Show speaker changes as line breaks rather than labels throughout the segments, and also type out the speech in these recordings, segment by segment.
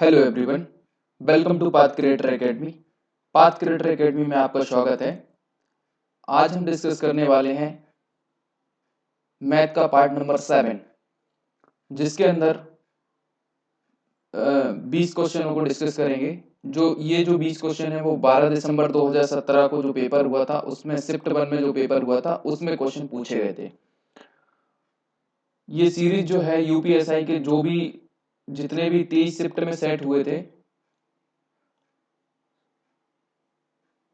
Hello everyone, welcome to path creator academy. Path creator academy में आपका स्वागत है। आज हम डिस्कस करने वाले हैं मैथ का पार्ट नंबर 7, जिसके अंदर 20 क्वेश्चनों को डिस्कस करेंगे। जो 20 क्वेश्चन है वो 12 दिसंबर 2017 को जो पेपर हुआ था उसमें शिफ्ट 1 में जो पेपर हुआ था उसमें क्वेश्चन पूछे गए थे। ये सीरीज जो है यूपीएसआई के जो भी जितने भी 23 शिफ्ट में सेट हुए थे,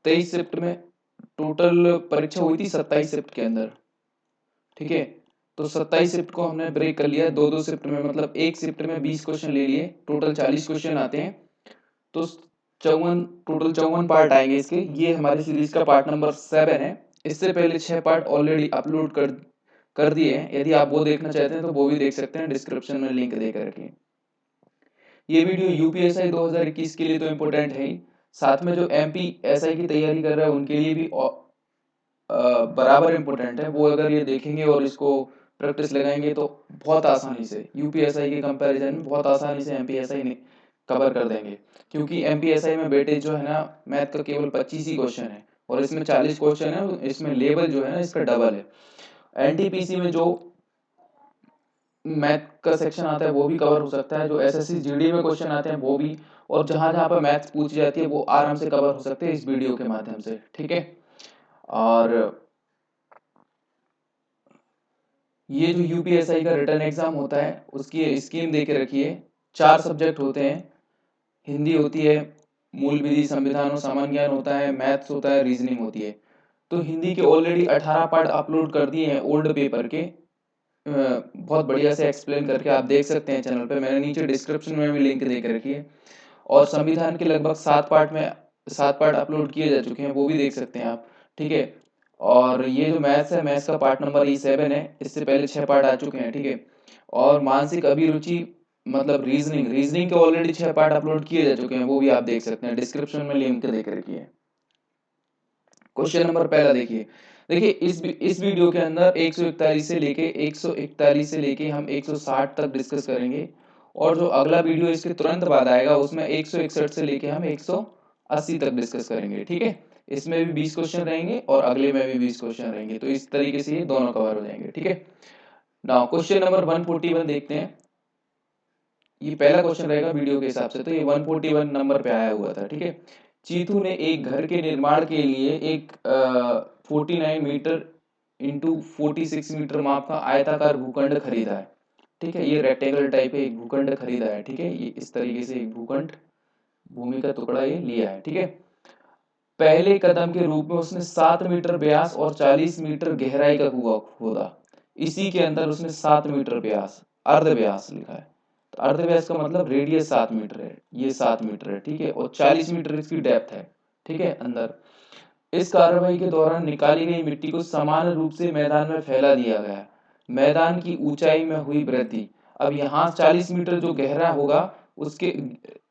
23 शिफ्ट में टोटल परीक्षा हुई थी 27 शिफ्ट के अंदर। ठीक है, तो 27 शिफ्ट को हमने ब्रेक कर लिया दो दो शिफ्ट में, मतलब एक शिफ्ट में 20 क्वेश्चन ले लिए, टोटल 40 क्वेश्चन आते हैं। तो 54 पार्ट आएंगे इसके। ये हमारी सीरीज का पार्ट नंबर 7 है। इससे पहले 6 पार्ट ऑलरेडी अपलोड कर दिए हैं। यदि आप वो देखना चाहते हैं तो वो भी देख सकते हैं, डिस्क्रिप्शन में लिंक दे करके। ये वीडियो यूपीएसआई 2021 के लिए तो इम्पोर्टेंट है ही, साथ में जो एमपीएसआई की तैयारी कर रहे हैं उनके लिए भी बराबर इम्पोर्टेंट है। वो अगर ये देखेंगे और इसको प्रैक्टिस लगाएंगे तो बहुत आसानी से यूपीएसआई के कंपैरिजन में बहुत आसानी से एमपीएसआई कवर कर देंगे। क्योंकि एमपीएसआई में बेटे जो है ना, मैथ का केवल 25 ही क्वेश्चन है और इसमें 40 क्वेश्चन है। इसमें लेवल जो है ना इसका डबल है। एनटीपीसी में जो मैथ का सेक्शन आता है वो भी कवर हो सकता है, जो एसएससी जीडी में क्वेश्चन आते हैं वो भी, और जहां जहां पर मैथ्स पूछी जाती है वो आराम से कवर हो सकते हैं इस वीडियो के माध्यम से। ठीक है, और ये जो यूपीएसआई का रिटर्न एग्जाम होता है उसकी स्कीम दे के रखिए। 4 सब्जेक्ट होते हैं। हिंदी होती है, मूल विधि, संविधान और सामान्य ज्ञान होता है, मैथ्स होता है, रीजनिंग होती है। तो हिंदी के ऑलरेडी 18 पार्ट अपलोड कर दिए हैं ओल्ड पेपर के, बहुत बढ़िया से एक्सप्लेन करके आप देख सकते हैं चैनल पे। मैंने नीचे डिस्क्रिप्शन में भी लिंक दे के रखी है। और संविधान के लगभग 7 पार्ट अपलोड किए जा चुके हैं, वो भी देख सकते हैं आप। ठीक है, और ये जो मैथ्स है, मैथ्स का पार्ट नंबर E7 है। इससे पहले 6 पार्ट आ चुके हैं। ठीक है, और मानसिक अभिरुचि मतलब रीजनिंग के ऑलरेडी 6 पार्ट अपलोड किए जा चुके हैं, वो भी आप देख सकते हैं, डिस्क्रिप्शन में लिंक दे के रखी है। क्वेश्चन नंबर पहला देखिए। देखिए इस वीडियो के अंदर 141 से लेके हम 160 तक डिस्कस करेंगे, और जो अगला वीडियो इसके तुरंत बाद आएगा उसमें 161 से लेके हम 180 तक डिस्कस करेंगे। ठीक है, इसमें भी 20 क्वेश्चन रहेंगे और अगले में भी 20 क्वेश्चन रहेंगे, तो इस तरीके से ये दोनों कवर हो जाएंगे। ठीक है, नाउ क्वेश्चन नंबर 141 देखते हैं। ये पहला क्वेश्चन रहेगा वीडियो के हिसाब से, तो ये 141 नंबर पे आया हुआ था। ठीक है, चीतू ने एक घर के निर्माण के लिए एक 49 मीटर इंटू 46 मीटर माप का आयताकार भूखंड खरीदा है। ठीक है, ये रेक्टेंगल टाइप है, एक भूखंड खरीदा है। ठीक है, ये इस तरीके से एक भूखंड, भूमि का टुकड़ा ये लिया है। ठीक है, पहले कदम के रूप में उसने 7 मीटर व्यास और 40 मीटर गहराई का कुआं खोदा। इसी के अंदर उसने 7 मीटर व्यास, अर्ध व्यास लिखा है। तो अर्ध व्यास का मतलब रेडियस 7 मीटर है, ये 7 मीटर है। ठीक है, और 40 मीटर इसकी डेप्थ है। ठीक है, अंदर इस कार्रवाई के दौरान निकाली गई मिट्टी को समान रूप से मैदान में फैला दिया गया। मैदान की ऊंचाई में हुई वृद्धि। अब यहाँ 40 मीटर जो गहरा होगा, उसके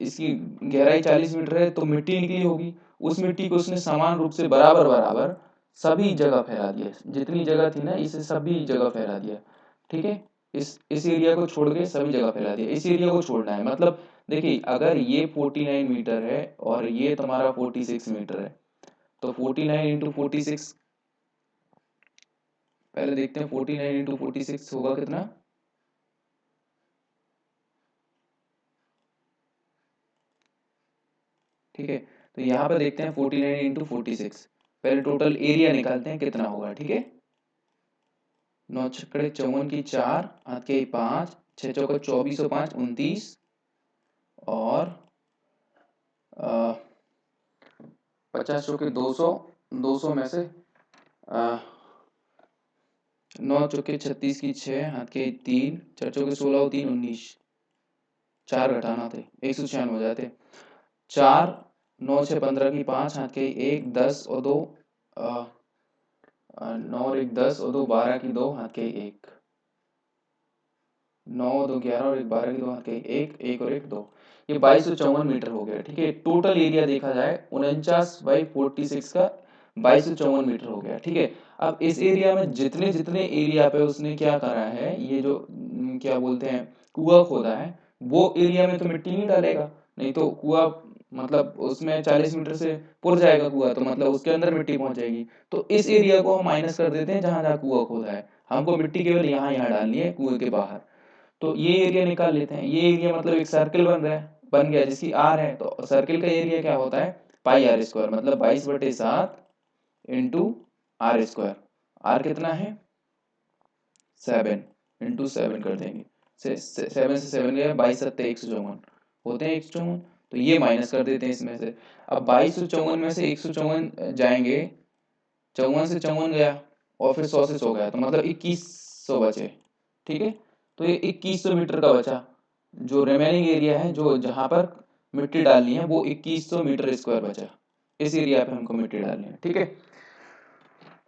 इसकी गहराई 40 मीटर है, तो मिट्टी निकली होगी। उस मिट्टी को उसने समान रूप से बराबर बराबर सभी जगह फैला दिया, जितनी जगह थी ना इसे सभी जगह फैला दिया। ठीक है, इस एरिया को छोड़ के सभी जगह फैला दिया। इस एरिया को छोड़ना है, मतलब देखिए अगर ये 49 मीटर है और ये तुम्हारा 46 मीटर है, तो 49 इंटू 46, पहले देखते हैं 49 इंटू 46 होगा कितना। ठीक है, तो यहाँ पे देखते हैं 49 इंटू 46, पहले टोटल एरिया निकालते हैं कितना होगा। ठीक है, 9 छक्के 54 की 4, हाथ के 5, 6 चौका 24 और 5 29, और 50 चौके 200, 200 में से 9 चौके 36 की 6, हाथ के 3, 4 चौके 16 और 3 19, 4 घटाना थे 196 हो जाते। 4 9 6 15 की 5, हाथ के 1 10 और 2, 9 और 1 10 और 2 12 की 2, हाथ के 1, 9 और 2 11 और 1 12 की 2, हाथ के 1 1 और 1 2, ये 2254 मीटर हो गया। ठीक है, टोटल एरिया देखा जाए 49/46 का 2254 मीटर हो गया। ठीक है, अब इस एरिया में जितने जितने एरिया पे उसने क्या करा है, ये जो क्या बोलते हैं कुआं खोदा है, वो एरिया में तो मिट्टी नहीं डालेगा। नहीं तो कुआं मतलब उसमें 40 मीटर से पुर जाएगा कुआं, तो मतलब उसके अंदर मिट्टी पहुंच जाएगी। तो इस एरिया को हम माइनस कर देते हैं जहां जहां कुआं खोदा है, हमको मिट्टी केवल यहाँ यहाँ डालनी है कुएं के बाहर। तो ये एरिया निकाल लेते हैं। ये एरिया मतलब एक सर्कल बन रहा है, बन गया, जिसकी आर है, तो सर्कल का एरिया क्या होता है, पाई आर स्क्वायर, मतलब 22/7 इंटू आर स्क्वायर। आर कितना है 7, इंटू 7 कर देंगे, 7 से 7 गया, 22×7 = 154 होते हैं 154। तो ये माइनस कर देते हैं इसमें से। अब 2254 में से 154 जाएंगे, 54 से 54 गया और फिर 100 से 100 गया, तो मतलब 2100 बचे। ठीक है, तो ये 2100 मीटर का बचा। जो रिमेनिंग एरिया है, जो जहां पर मिट्टी डालनी है, वो 2100 मीटर स्क्वायर बचा। इस एरिया पे हमको मिट्टी डालनी है। ठीक है,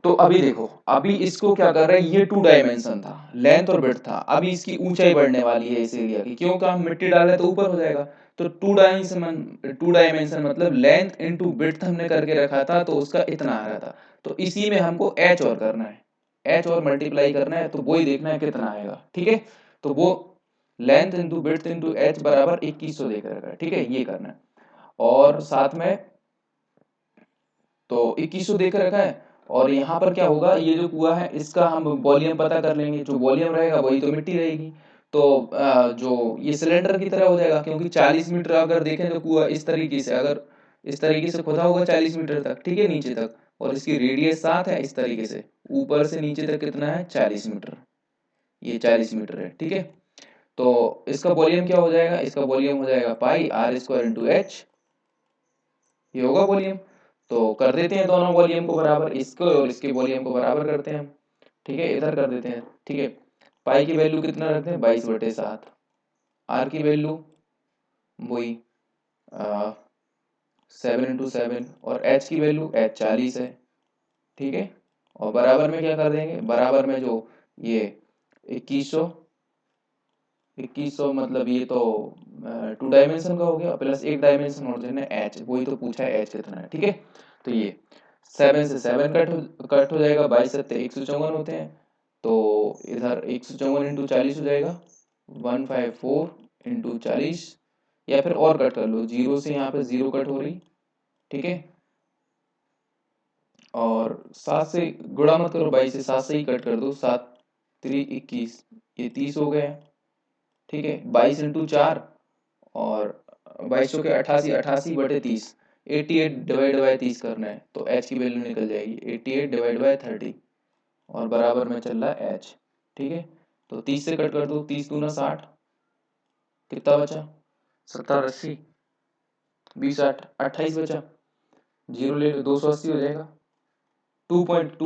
तो अभी देखो, अभी इसको क्या कर रहे हैं, ये 2 डायमेंशन था, लेंथ और विड्थ था, अभी इसकी ऊंचाई बढ़ने वाली है इस एरिया की, क्योंकि हम मिट्टी डाल रहे तो ऊपर हो जाएगा। तो 2 डायमेंशन मतलब लेंथ इंटू विड्थ हमने करके रखा था, तो उसका इतना आ रहा था। तो इसी में हमको एच और करना है, एच और मल्टीप्लाई करना है, तो वो ही देखना है कितना आएगा। ठीक है, तो वो length into width into H बराबर 2100 देकर रखा है। ठीक है, ये करना है। और साथ में तो 2100 देकर रखा है, और यहाँ पर क्या होगा, ये जो कुआं है इसका हम वॉल्यूम पता कर लेंगे, जो वॉल्यूम रहेगा वही तो मिट्टी रहेगी। तो जो ये सिलेंडर की तरह हो जाएगा, क्योंकि 40 मीटर अगर देखें तो कुआं इस तरीके से, अगर इस तरीके से खोदा होगा 40 मीटर तक, ठीक है, नीचे तक, और इसकी रेडियस 7 है, इस तरीके से ऊपर से नीचे तक कितना है 40 मीटर, ये 40 मीटर है। ठीक है, तो इसका वॉल्यूम क्या हो जाएगा, इसका वॉल्यूम हो जाएगा पाई आर स्क्वायर इंटू एच, ये होगा वॉल्यूम। तो कर देते हैं दोनों वॉल्यूम को बराबर, इसको और इसके वॉल्यूम को बराबर करते हैं हम। ठीक है, इधर कर देते हैं। ठीक है, पाई की वैल्यू कितना रखते हैं 22/7, आर की वैल्यू वही 7×7, और एच की वैल्यू एच 40 है। ठीक है, और बराबर में क्या कर देंगे, बराबर में जो ये 2100 मतलब ये तो 2 डायमेंशन का हो गया, प्लस 1 डायमेंशन और जो है एच, वही तो पूछा है एच कितना है। ठीक है, तो ये 7 से 7 कट हो जाएगा, 22×7 = 154 होते हैं, तो इधर 154 × 40 हो जाएगा 154 × 40, या फिर और कट कर लो, 0 से यहाँ पे 0 कट हो रही। ठीक है, और 7 से गुणा मत करो, 22 से 7 से ही कट कर दो, 7×3 = 21, ये 30 हो गया। ठीक है, 22×4 और 22 के 88, 88/30, 88 डिवाइड बाय 30 करना है, तो एच की वैल्यू निकल जाएगी 88 डिवाइड बाय 30, और बराबर में चल रहा है एच। ठीक है, तो 30 से कट कर दो, 30×2 = 60, कितना बचा 70×80, 20×8 28 बचा, 0 ले लो 280 हो जाएगा। 2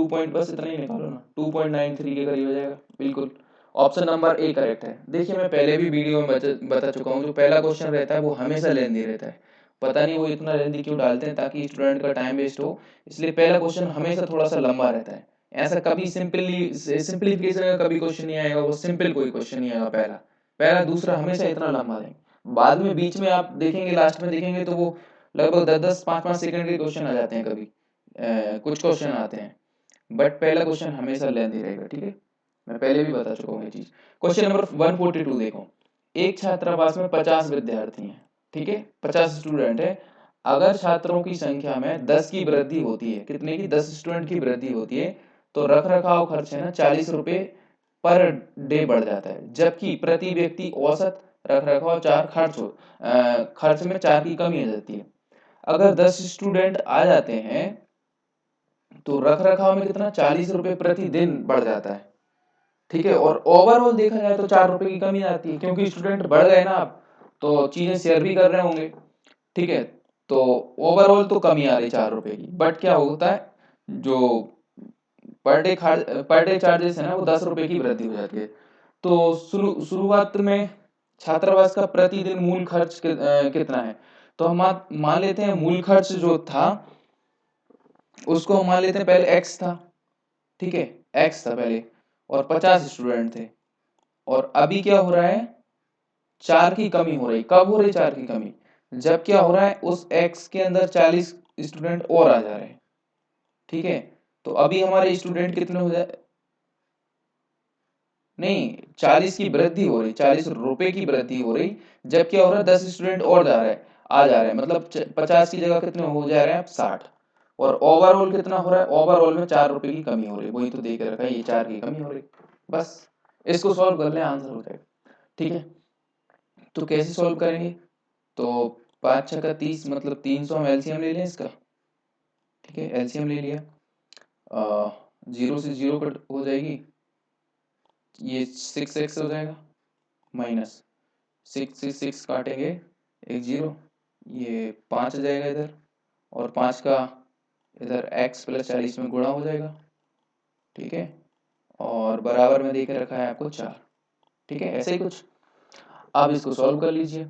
पॉइंट बस इतना ही निकालो ना, 2.93 के करीब हो जाएगा, बिल्कुल। ऑप्शन नंबर ए करेक्ट है। देखिए, मैं पहले भी वीडियो में बता चुका हूँ, जो पहला क्वेश्चन रहता है वो हमेशा लेंदी रहता है, पता नहीं वो इतना लेंदी क्यों डालते हैं, ताकि स्टूडेंट का टाइम वेस्ट हो, इसलिए पहला क्वेश्चन हमेशा थोड़ा सा लंबा रहता है। ऐसा कभी सिंपलीफिकेशन का कभी क्वेश्चन नहीं आएगा, वो सिंपल कोई क्वेश्चन नहीं आएगा पहला, पहला दूसरा हमेशा इतना लंबा देंगे। बाद में बीच में आप देखेंगे, लास्ट में देखेंगे तो वो लगभग 10-10 5-5 सेकंड के क्वेश्चन आ जाते हैं, कभी कुछ क्वेश्चन आते हैं, बट पहला क्वेश्चन हमेशा लेंथी रहेगा। ठीक है, मैं पहले भी बता चुका हूँ ये चीज। क्वेश्चन नंबर 142 देखो, एक छात्रावास में 50 विद्यार्थी हैं। ठीक है, 50 स्टूडेंट है। अगर छात्रों की संख्या में 10 की वृद्धि होती है, कितने की, 10 स्टूडेंट की वृद्धि होती है, तो रख रखाव खर्च है ना 40 रुपए पर डे बढ़ जाता है, जबकि प्रति व्यक्ति औसत रख रखाव 4 खर्च में 4 की कमी आ जाती है। अगर 10 स्टूडेंट आ जाते हैं, तो रख रखाव में कितना 40 रुपए प्रतिदिन बढ़ जाता है। ठीक है, और ओवरऑल देखा जाए तो 4 रुपए की कमी आती है, क्योंकि स्टूडेंट बढ़ गए ना आप, तो चीजें शेयर भी कर रहे होंगे। ठीक है, तो ओवरऑल तो कमी आ रही 4 रुपए की, बट क्या होता है, जो पर डे चार्जेस है ना, वो 10 रुपए की वृद्धि हो जाती है। तो शुरुआत में छात्रावास का प्रतिदिन मूल खर्च कितना है, तो हम मान लेते हैं मूल खर्च जो था, उसको हम मान लेते हैं पहले एक्स था। ठीक है, एक्स था पहले, और 50 स्टूडेंट थे, और अभी क्या हो रहा है, 4 की कमी हो रही। कब हो रही 4 की कमी, जब क्या हो रहा है, उस एक्स के अंदर 40 स्टूडेंट और आ जा रहे हैं। ठीक है, तो अभी हमारे स्टूडेंट कितने हो जाए, नहीं, 40 की वृद्धि हो रही, 40 रुपए की वृद्धि हो रही, जब क्या हो रहा है 10 स्टूडेंट और जा रहा है। आ जा रहे हैं, मतलब 50 की जगह कितने हो जा रहे हैं अब 60। और ओवरऑल कितना हो रहा है, ओवरऑल में 4 रुपए की कमी हो रही है, वही तो देख रखा है, ये 4 की कमी हो रही। बस इसको सॉल्व कर ले, आंसर हो जाएगा। ठीक है, तो कैसे सॉल्व करेंगे, तो 5 6 का 30 मतलब 300, हम एलसीएम ले लें इसका। ठीक है, एलसीएम ले लिया, 0 से 0 कट हो जाएगी, ये 6x हो जाएगा, माइनस 6 से 6 काटेंगे, एक 0, ये 5 आ जाएगा इधर, और 5 का इधर x प्लस 40 में गुणा हो जाएगा। ठीक है, और बराबर में देके रखा है आपको 4। ठीक है, ऐसे ही कुछ। अब इसको सॉल्व कर लीजिए,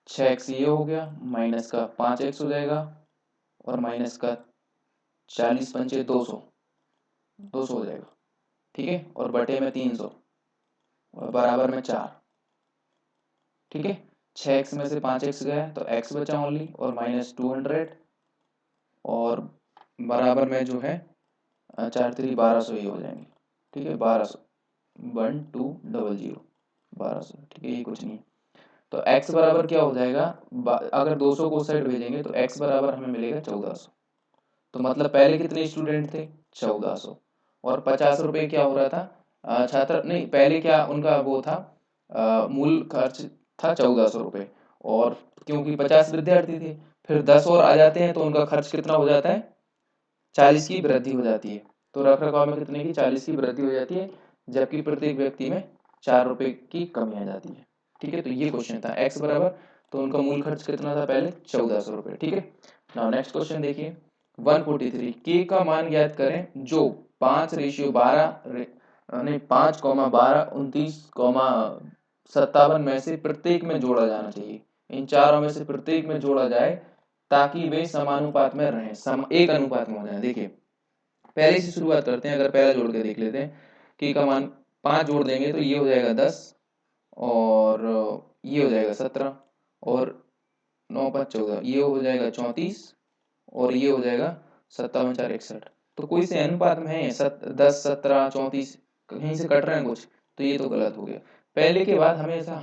6x ये हो गया, माइनस का 5x हो जाएगा, और माइनस का 40 पंचे 200, 200 हो जाएगा। ठीक है, और बटे में 300, और बराबर में 4। ठीक है, 6x में से 5x गया तो x बचा ओनली, और माइनस 200, और बराबर में जो है 4 3 1200 ही हो जाएंगे। ठीक है, 1200, 1200, 1200। ठीक है, ये कुछ नहीं है, तो x बराबर क्या हो जाएगा, अगर 200 को साइड भेजेंगे तो x बराबर हमें मिलेगा 1400। तो मतलब पहले कितने स्टूडेंट थे, 1400, और 50 रुपए क्या हो रहा था, छात्र नहीं, पहले क्या उनका वो था, मूल खर्च था 1400 रुपए, और क्योंकि 50 विद्यार्थी थे, फिर 10 और आ जाते हैं तो उनका खर्च कितना हो जाता है, 40 की वृद्धि हो जाती है। तो रख रखाव में कितने की, 40 की वृद्धि हो जाती है, जबकि प्रत्येक व्यक्ति में 4 रुपए की कमी आ जाती है। ठीक है, तो ये क्वेश्चन था, x बराबर, तो उनका मूल खर्च कितना था पहले, 1400 रुपए। ठीक है, नाउ नेक्स्ट क्वेश्चन देखिए, 143, k का मान ज्ञात करें जो 5:12 नहीं 5,12 29,57 में से प्रत्येक में जोड़ा जाना चाहिए। इन चारों में से प्रत्येक में जोड़ा जाए ताकि वे समानुपात में रहें, एक अनुपात में हो जाए। देखिए पहले से शुरुआत करते हैं, अगर पहला जोड़ के देख लेते हैं, k का मान 5 जोड़ देंगे तो ये हो जाएगा 10, और ये हो जाएगा 17, और 9 5 14, ये हो जाएगा 34, और ये हो जाएगा 57 4 61। तो कोई से अनुपात में है, 10 17 34 कहीं से कट रहे हैं कुछ, तो ये तो गलत हो गया। पहले के बाद हमेशा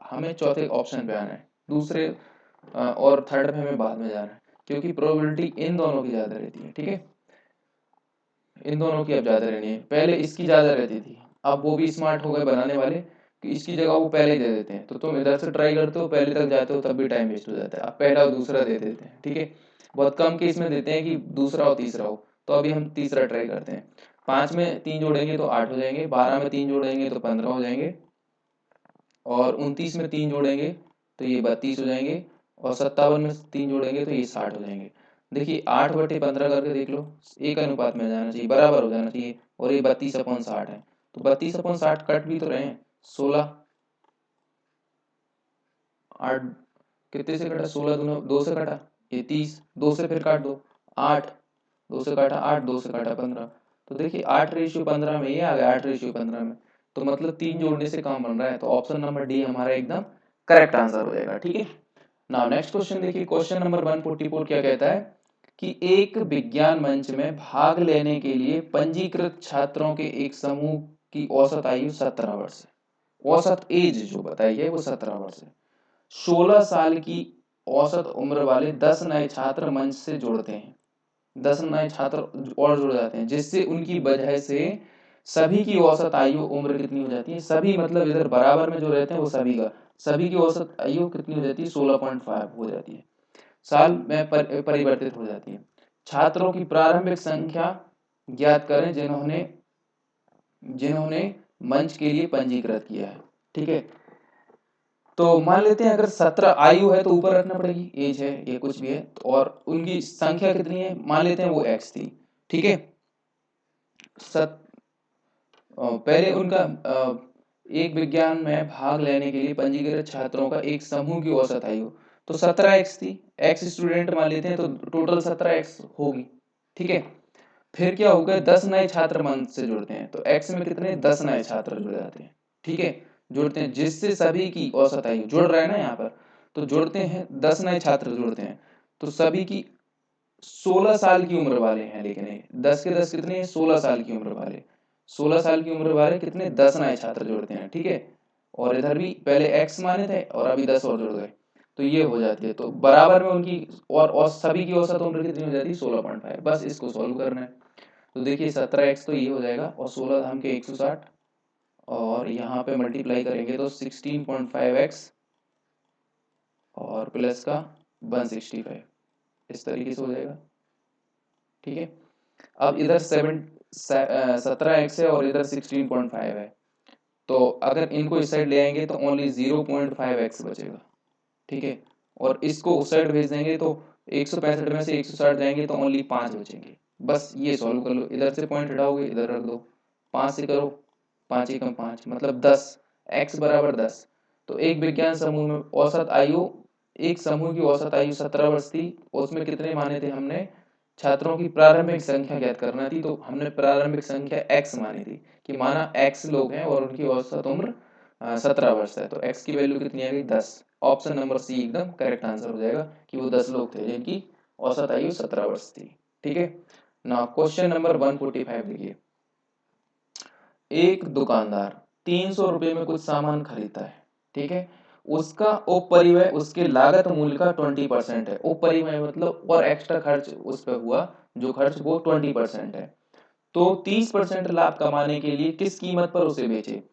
हमें चौथे ऑप्शन पे आना है, दूसरे और थर्ड पे हमें बाद में जाना है, क्योंकि प्रोबेबिलिटी इन दोनों की ज्यादा रहती है। ठीक है, इन दोनों की अब ज्यादा रहनी है, पहले इसकी ज्यादा रहती थी, अब वो भी स्मार्ट हो गए बनाने वाले कि इसकी जगह वो पहले ही दे देते हैं, तो तुम इधर से ट्राई करते हो, पहले तक जाते हो, तब भी टाइम वेस्ट हो जाता है। अब पहला और दूसरा दे देते हैं। ठीक है, बहुत कम केस में देते हैं कि दूसरा और तीसरा हो, तो अभी हम तीसरा ट्राई करते हैं। 5 में 3 जोड़ेंगे तो 8 हो जाएंगे, 12 में 3 जोड़ेंगे तो 15 हो जाएंगे, और 29 में 3 जोड़ेंगे तो ये 32 हो जाएंगे, और 57 में 3 जोड़ेंगे तो ये 60 हो जाएंगे। देखिए 8/15 करके देख लो, एक अनुपात में जाना चाहिए, बराबर हो जाना चाहिए, और ये 32/60 है, तो 32/60 कट भी तो रहे हैं, 16 8 कितने से कटा, 16 दूना 2 से कटा, ये 30, 2 से फिर काट दो 8, 2 से काटा 8, 2 से काटा 15, तो देखिए 8:15 में ये आ गया, 8:15 में, तो मतलब 3 जोड़ने से काम बन रहा है, तो ऑप्शन नंबर डी हमारा एकदम करेक्ट आंसर हो जाएगा। ठीक है, नाउ नेक्स्ट क्वेश्चन देखिए, क्वेश्चन नंबर 144 क्या कहता है कि एक विज्ञान मंच में भाग लेने के लिए पंजीकृत छात्रों के एक समूह की औसत आयु 17 वर्ष है। औसत एज जो बताई है वो 17 वर्ष है। 16 साल की औसत उम्र वाले 10 नए छात्र मंच से जुड़ते हैं, 10 नए छात्र और जुड़ जाते हैं, जिससे उनकी वजह से सभी की औसत आयु उम्र कितनी हो जाती है, सभी मतलब इधर बराबर में जो रहते हैं वो सभी की औसत आयु कितनी हो जाती है, 16.5 हो जाती है, साल में परिवर्तित हो जाती है। छात्रों की प्रारंभिक संख्या ज्ञात करें जिन्होंने जिन्होंने मंच के लिए पंजीकृत किया है। ठीक है, तो मान लेते हैं अगर 17 आयु है तो ऊपर रखना पड़ेगी, एज है ये कुछ भी है, और उनकी संख्या कितनी है, मान लेते हैं वो x थी। ठीक है, पहले उनका एक विज्ञान में भाग लेने के लिए पंजीकृत छात्रों का एक समूह की औसत आयु तो 17x थी, x स्टूडेंट मान लेते हैं तो टोटल 17x होगी। ठीक है, फिर क्या होगा, 10 नए छात्र मंच से जुड़ते हैं, तो x में कितने 10 नए छात्र जुड़ जाते हैं। ठीक है, जुड़ते हैं, जिससे सभी की औसत आयु जुड़ रहा है ना यहाँ पर, तो जुड़ते हैं 10 नए छात्र जुड़ते हैं, तो सभी की 16 साल की उम्र वाले हैं, लेकिन 10 के 10 कितने हैं, 16 साल की उम्र वाले, 16 साल की उम्र वाले कितने 10 नए छात्र जुड़ते हैं। ठीक है, और इधर भी पहले x माने थे और अभी 10 और जुड़ गए, तो ये हो जाती है, तो बराबर में उनकी और सभी की औसत उम्र कितनी हो जाती है 16.5। बस इसको सॉल्व करना है। तो देखिए 17x तो ये हो जाएगा और 16 धाम के 160 और यहाँ पे मल्टीप्लाई करेंगे तो 16.5x और प्लस का 165 इस तरीके से हो जाएगा। ठीक है, अब इधर 17x है और इधर 16.5 है, तो अगर इनको इस साइड ले आएंगे तो ओनली 0.5x बचेगा। ठीक है, और इसको उस साइड भेज देंगे तो 165 में से 160 जाएंगे तो ओनली 5 बचेंगे। बस ये सॉल्व कर लो, इधर से पॉइंट हटाओगे इधर रख दो, 5 से करो, 5 एकम 5 मतलब 10, x बराबर 10। तो एक विज्ञान समूह में औसत आयु, एक समूह की औसत आयु 17 वर्ष थी, उसमें कितने माने थे हमने, छात्रों की प्रारंभिक संख्या ज्ञात करना थी, तो हमने प्रारंभिक संख्या x मानी थी कि माना x लोग हैं और उनकी औसत उम्र 17 वर्ष है, तो x की वैल्यू कितनी आ गई 10। ऑप्शन नंबर सी एकदम करेक्ट आंसर हो जाएगा कि वो 10 लोग थे जिनकी औसत आयु 17 वर्ष थी। ठीक है, ना क्वेश्चन नंबर 145 देखिए, एक दुकानदार 300 रुपए में कुछ सामान खरीदता है। ठीक है, उसका उपरिव्यय उसके लागत मूल्य का 20% है। उपरिव्यय मतलब और एक्स्ट्रा खर्च उस पर हुआ, जो खर्च वो 20% है। तो 30% लाभ कमाने के लिए किस कीमत पर उसे बेचे।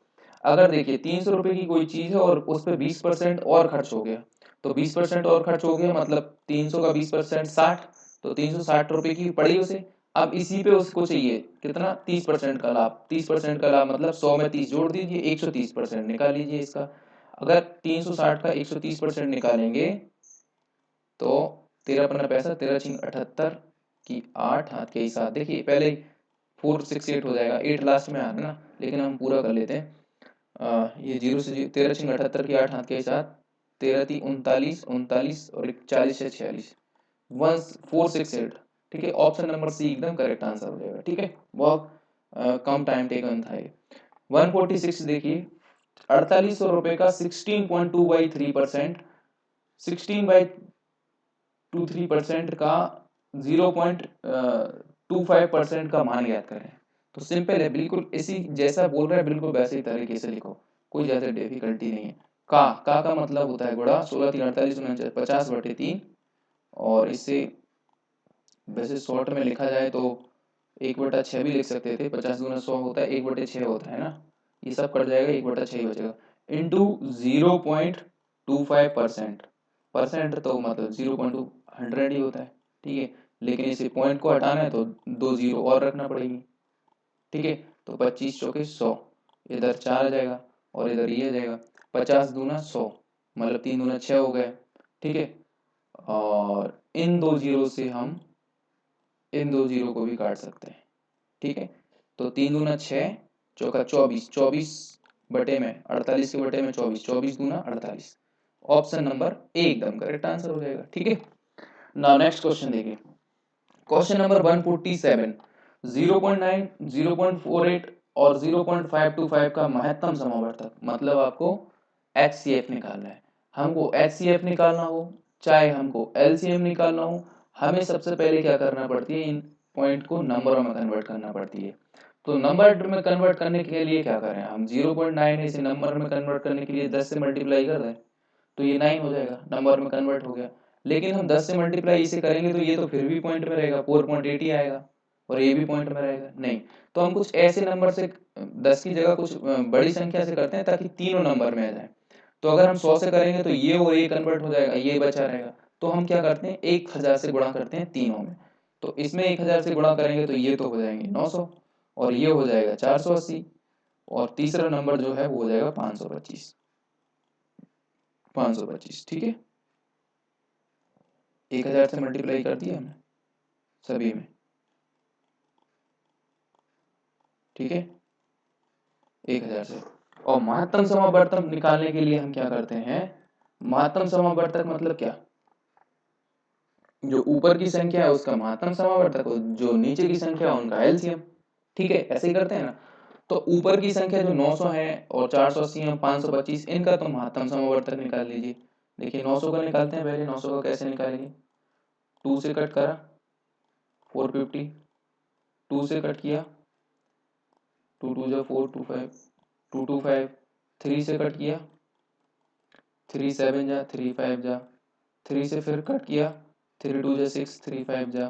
अगर देखिए 300 रुपए की कोई चीज है और उस पर 20% और खर्च हो गया, तो 20% और खर्च हो गया मतलब 300 का 20% 60, तो 360 रुपए की पड़ी उसे। अब इसी पे उसको चाहिए कितना 30% का लाभ। 30% का लाभ मतलब 100 में 30 जोड़ दीजिए, 130% निकाल लीजिए इसका। अगर 360 का 130% निकालेंगे तो 13 13 छिंग 78 की 8 हाथ के ही साथ, देखिए पहले 468 हो जाएगा, 8 लास्ट में आ रहा है ना, लेकिन हम पूरा कर लेते हैं। ये 0 से 13 छिंग 78 की 8 हाथ के साथ 13 ती 39 39 और 40 से 46 1468। ठीक है, ऑप्शन नंबर सी एकदम करेक्ट आंसर हो जाएगा। ठीक है, बहुत कम टाइम टेकन था ये। 146 देखिए, 4800 रुपए का 16.2/3%, 16/23% का 0.25% का मान ज्ञात करें। तो सिंपल है, बिल्कुल इसी जैसा बोल रहा है बिल्कुल वैसे ही तरीके से लिखो, कोई ज्यादा डिफिकल्टी नहीं है। का मतलब होता है गुणा, 16 3 48 50/3, और इससे वैसे शॉर्ट में लिखा जाए तो 1/6 भी लिख सकते थे, 50 दूना 100 होता है, 1/6 होता है ना, ये सब कट जाएगा, 1/6 ही बचेगा, इंटू 0.25%। परसेंट तो मतलब 0.2 ही होता है। ठीक है, लेकिन इसे पॉइंट को हटाना है तो 2 जीरो और रखना पड़ेगी। ठीक है, तो 25 चौके 100, इधर 4 आ जाएगा और इधर ये आ जाएगा, 50 दूना 100 मतलब 3 दूना 6 हो गए। ठीक है, और इन दो जीरो से हम इन दो जीरो को भी काट सकते हैं। ठीक है, तो 3 दूना 6 चौका 24, 24 बटे में 48 के बटे में 24, 24 दूना 48। ऑप्शन नंबर ए एकदम करेक्ट आंसर हो जाएगा। ठीक है, नाउ नेक्स्ट क्वेश्चन देखिए, क्वेश्चन नंबर 147, 0.9 0.48 और 0.525 का महत्तम समावर्तक, मतलब आपको HCF निकालना है। हमको HCF निकालना हो चाहे हमको LCM निकालना हो, हमें सबसे पहले क्या करना पड़ती है, इन पॉइंट को नंबरों में कन्वर्ट करना पड़ती है। तो नंबर में कन्वर्ट करने के लिए क्या करें हम, 0.9 है, इसे नंबर में कन्वर्ट करने के लिए 10 से मल्टीप्लाई कर दें तो ये 9 हो जाएगा, नंबर में कन्वर्ट हो गया। लेकिन हम 10 से मल्टीप्लाई इसे करेंगे तो ये तो फिर भी पॉइंट में रहेगा, 4.80 आएगा, और ये भी पॉइंट में रहेगा नहीं। तो हम कुछ ऐसे नंबर से 10 की जगह कुछ बड़ी संख्या से करते हैं ताकि तीनों नंबर में आ जाए। तो अगर हम 100 से करेंगे तो ये और ये कन्वर्ट हो जाएगा, ये बचा रहेगा। तो हम क्या करते हैं 1000 से गुणा करते हैं तीनों में। तो इसमें 1000 से गुणा करेंगे तो ये तो हो जाएंगे 900 और ये हो जाएगा 480, और तीसरा नंबर जो है वो हो जाएगा 525। 525 ठीक है, 1000 से मल्टीप्लाई कर दिया हमने सभी में। ठीक है, 1000 से। और महत्तम समावर्तक निकालने के लिए हम क्या करते हैं, महत्तम समावर्तक मतलब क्या, जो ऊपर की संख्या है उसका महत्तम समावर्तक और जो नीचे की संख्या है उनका एलसीएम। ठीक है, ऐसे ही करते हैं ना। तो ऊपर की संख्या जो 900 है और 480 और 525, इनका तो महत्तम समावर्तक निकाल लीजिए। देखिए 900 का निकालते हैं पहले, 900 का कैसे निकालेंगे, 2 से कट करा 450, 2 से कट किया 2 2 जा 4 2 5 2 2 5, 3 से कट किया 3 7 जा 3 5 जा 3 से फिर कट किया, 3 2 जा 6, 3 5 जा,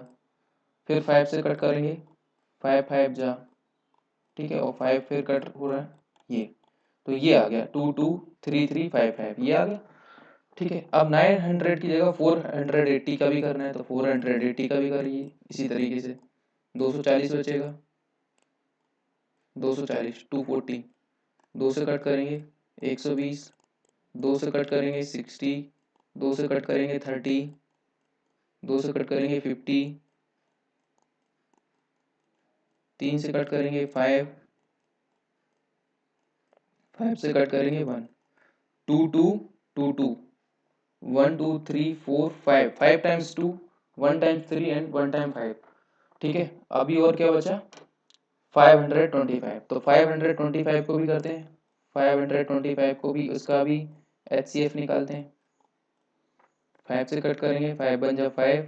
फिर 5 से कट करेंगे, 5 5 जा, ठीक है, और 5 फिर कट हो रहा है ये, तो ये आ गया 2 2 3 3 5 5, ये आ गया, ठीक है। अब 900 की जगह 480 का भी करना है तो 480 का भी करिए इसी तरीके से, 240 बचेगा, 240 240, 2 से कट करेंगे 120, 2 से कट करेंगे 60, 2 से कट करेंगे 30, 2 से कट करेंगे 50, 3 से कट करेंगे 5, 5 से कट करेंगे 1, 2 2 2 2, 1 2 3 4 5, 5 टाइम्स 2, 1 टाइम्स 3 एंड 1 टाइम 5, ठीक है। अभी और क्या बचा, 525, तो 525 को भी करते हैं, 525 को भी, उसका भी HCF निकालते हैं, 5 से कट करेंगे, 5 बन जा 5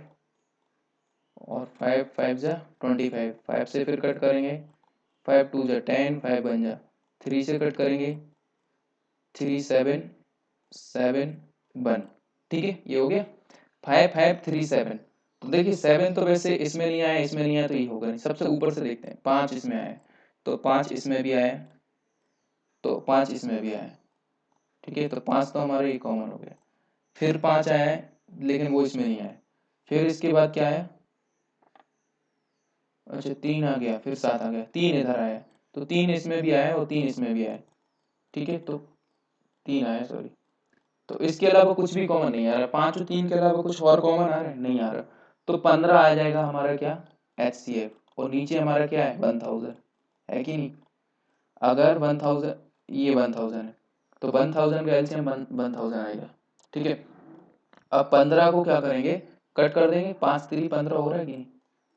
और 5 5 जा 25, 5 से फिर कट करेंगे, 5 2 जा 10, 5 बन जा, 3 से कट करेंगे 3 7 7 1, ठीक है, ये हो गया 5 5 3 7। तो देखिए 7 तो वैसे इसमें नहीं आया, इसमें नहीं आया, तो ये होगा नहीं, सबसे ऊपर से देखते हैं, 5 इसमें आया, तो 5 इसमें भी आया, तो 5 इसमें भी आया, ठीक है, तो 5 तो हमारा ये कॉमन हो गया, फिर 5 आया है लेकिन वो इसमें नहीं आया, फिर इसके बाद क्या आया, अच्छा 3 आ गया, फिर 7 आ गया, 3 इधर आया, तो 3 इसमें भी आया और 3 इसमें भी आया, ठीक है, तो 3 आया, सॉरी, तो इसके अलावा कुछ भी कॉमन नहीं आ रहा, 5 और 3 के अलावा कुछ और कॉमन आ रहा है, नहीं आ रहा, तो 15 आ जाएगा हमारा क्या, HCF, और नीचे हमारा क्या है 1000, है कि नहीं, अगर 1000, ये 1000 है, तो 1000 का एलसीएम 1000 आएगा, ठीक है। अब 15 को क्या करेंगे, कट कर देंगे, 5 3 15 हो रहा है कि नहीं,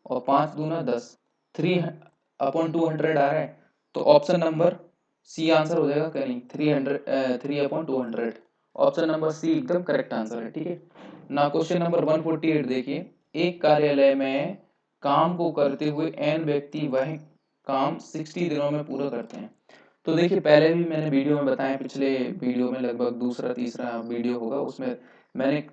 और 5 दूना 10, 3/200 आ रहा है, तो ऑप्शन नंबर सी आंसर हो जाएगा, क्या नहीं, 3/200, ऑप्शन नंबर सी एकदम करेक्ट आंसर है, ठीक है ना। क्वेश्चन नंबर 148 देखिए, एक कार्यालय में काम को करते हुए n व्यक्ति वह काम 60 दिनों में पूरा करते हैं। तो देखिए पहले भी मैंने वीडियो में बताया, पिछले वीडियो में लगभग दूसरा तीसरा वीडियो होगा, उसमें मैंने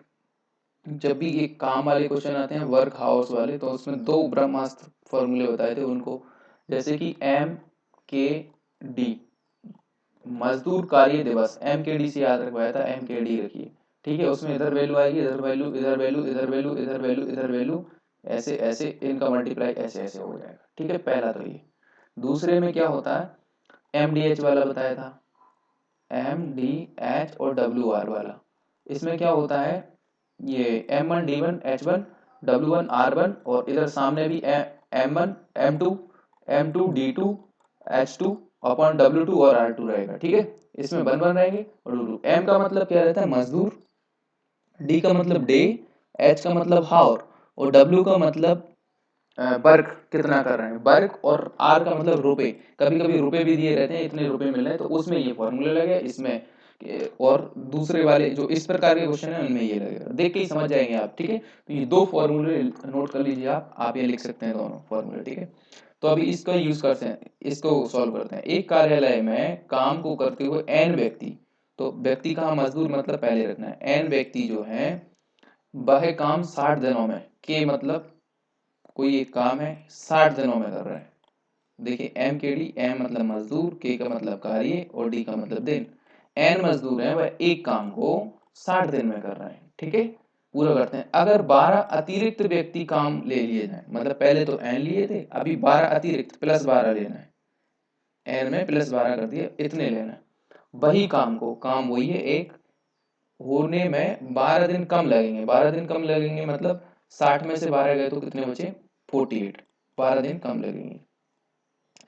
जब भी एक काम वाले क्वेश्चन आते हैं वर्क हाउस वाले, तो उसमें 2 ब्रह्मास्त्र फॉर्मूले बताए थे उनको, जैसे कि MKD, मजदूर कार्य दिवस, MKD से याद रखवाया था, MKD रखिए, ठीक है, उसमें इधर वैल्यू आएगी, इधर वैल्यू, इधर वैल्यू, इधर वैल्यू, इधर वैल्यू, इधर वैल्यू, ऐसे ऐसे इनका मल्टीप्लाई ऐसे ऐसे हो जाएगा, ठीक है, पहला तो ये। दूसरे में क्या होता है, MDH वाला बताया था, MDH और WR वाला, इसमें क्या होता है, ये M1 D1 H1 W1 R1, और इधर सामने भी M1 M2 M2 D2 H2 upon W2 और R2 रहेगा, ठीक है, इसमें 1 1 रहेंगे और 2 2। M का मतलब क्या रहता है, मजदूर, D का मतलब डे, H का मतलब हावर, और W का मतलब वर्क, कितना कर रहे हैं वर्क, और R का मतलब रुपए, कभी कभी रुपए भी दिए रहते हैं, इतने रुपए मिल रहे हैं, तो उसमें ये फॉर्मूला लगेगा, इसमें और दूसरे वाले जो इस प्रकार के क्वेश्चन है उनमें ये लगेगा, देख के ही समझ जाएंगे आप, ठीक है। तो ये 2 फॉर्मूले नोट कर लीजिए आप ये लिख सकते हैं दोनों फॉर्मूले, ठीक है। तो अभी इसका यूज करते हैं, इसको सॉल्व करते हैं। एक कार्यालय में काम को करते हुए n व्यक्ति, तो व्यक्ति का मजदूर मतलब पहले रखना है, n व्यक्ति जो है वह काम 60 दिनों में, के मतलब कोई एक काम है 60 दिनों में कर रहा है, देखिए MKD, M मतलब मजदूर, K का मतलब कार्य और D का मतलब दिन, N मजदूर है वह एक काम को 60 दिन में कर रहे हैं, ठीक है, पूरा करते हैं। अगर 12 अतिरिक्त व्यक्ति काम ले लिए जाए, मतलब पहले तो N लिए थे, अभी 12 अतिरिक्त प्लस 12 लेना है, N में प्लस 12 कर दिया, इतने लेना है, वही काम को, काम वही है एक, होने में 12 दिन कम लगेंगे, 12 दिन कम लगेंगे मतलब 60 में से 12 गए तो कितने बचे, 48, 12 दिन कम लगेंगे।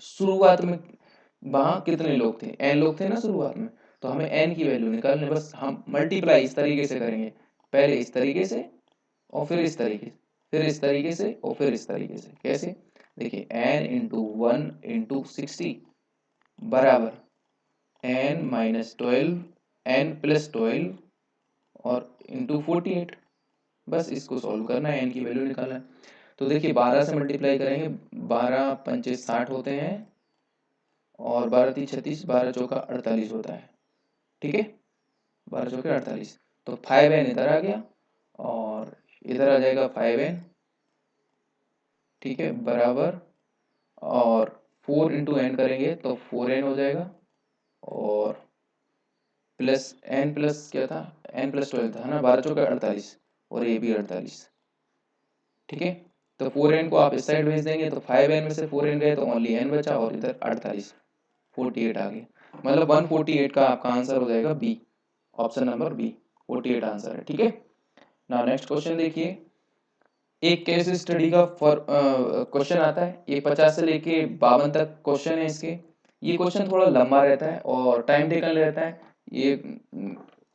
शुरुआत में वहां कितने लोग थे, n लोग थे ना शुरुआत में, तो हमें n की वैल्यू निकालनी, बस हम मल्टीप्लाई इस तरीके से करेंगे, पहले इस तरीके से और फिर इस तरीके से, फिर इस तरीके से और फिर इस तरीके से, कैसे, देखिए n इंटू 1 इंटू 60 बराबर n माइनस 12, n प्लस 12 और इंटू 48, बस इसको सॉल्व करना है, n की वैल्यू निकालना है। तो देखिए 12 से मल्टीप्लाई करेंगे, 12 पंचे 60 होते हैं, और 12 3 36, 12 चौका 48 होता है, ठीक है, 12 चौके 48, तो 5n इधर आ गया और इधर आ जाएगा 5n, ठीक है, बराबर, और 4 इंटू एन करेंगे तो 4n हो जाएगा, और प्लस n प्लस क्या था, n प्लस 12 था ना, 12 चौका 48, और ये भी 48, ठीक है। तो 4n को आप इस साइड भेज देंगे तो 5n में से 4n गए तो ओनली n बचा, और इधर 48, 48 आ गया, मतलब 148 का आपका आंसर हो जाएगा B, option number B 48 answer है, ठीक है। नाउ नेक्स्ट क्वेश्चन देखिए, एक केस स्टडी का क्वेश्चन आता है, ये 50 से लेके 52 तक क्वेश्चन है इसके। ये क्वेश्चन थोड़ा लंबा रहता है और टाइम टेकन रहता है, ये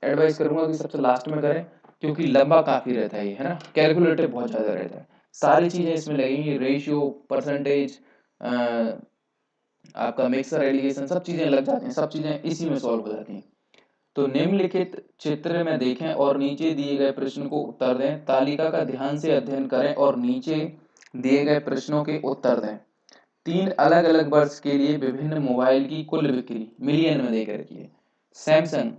एडवाइस करूंगा कि सबसे लास्ट में करें, क्योंकि लंबा काफी रहता है ये, है ना, कैलकुलेटिव बहुत ज्यादा रहता है, सारी चीजें इसमें लगेंगी, रेशियो, परसेंटेज, आपका मिक्सर एलिगेशन, सब चीजें लग जाती हैं, सब चीजें इसी में सॉल्व हो जाती हैं। तो निम्नलिखित चित्र में देखें और नीचे दिए गए प्रश्न को उत्तर दें, तालिका का ध्यान से अध्ययन करें और नीचे दिए गए प्रश्नों के उत्तर दें। 3 अलग अलग वर्ष के लिए विभिन्न मोबाइल की कुल बिक्री मिलियन में देकर रखी है। सैमसंग,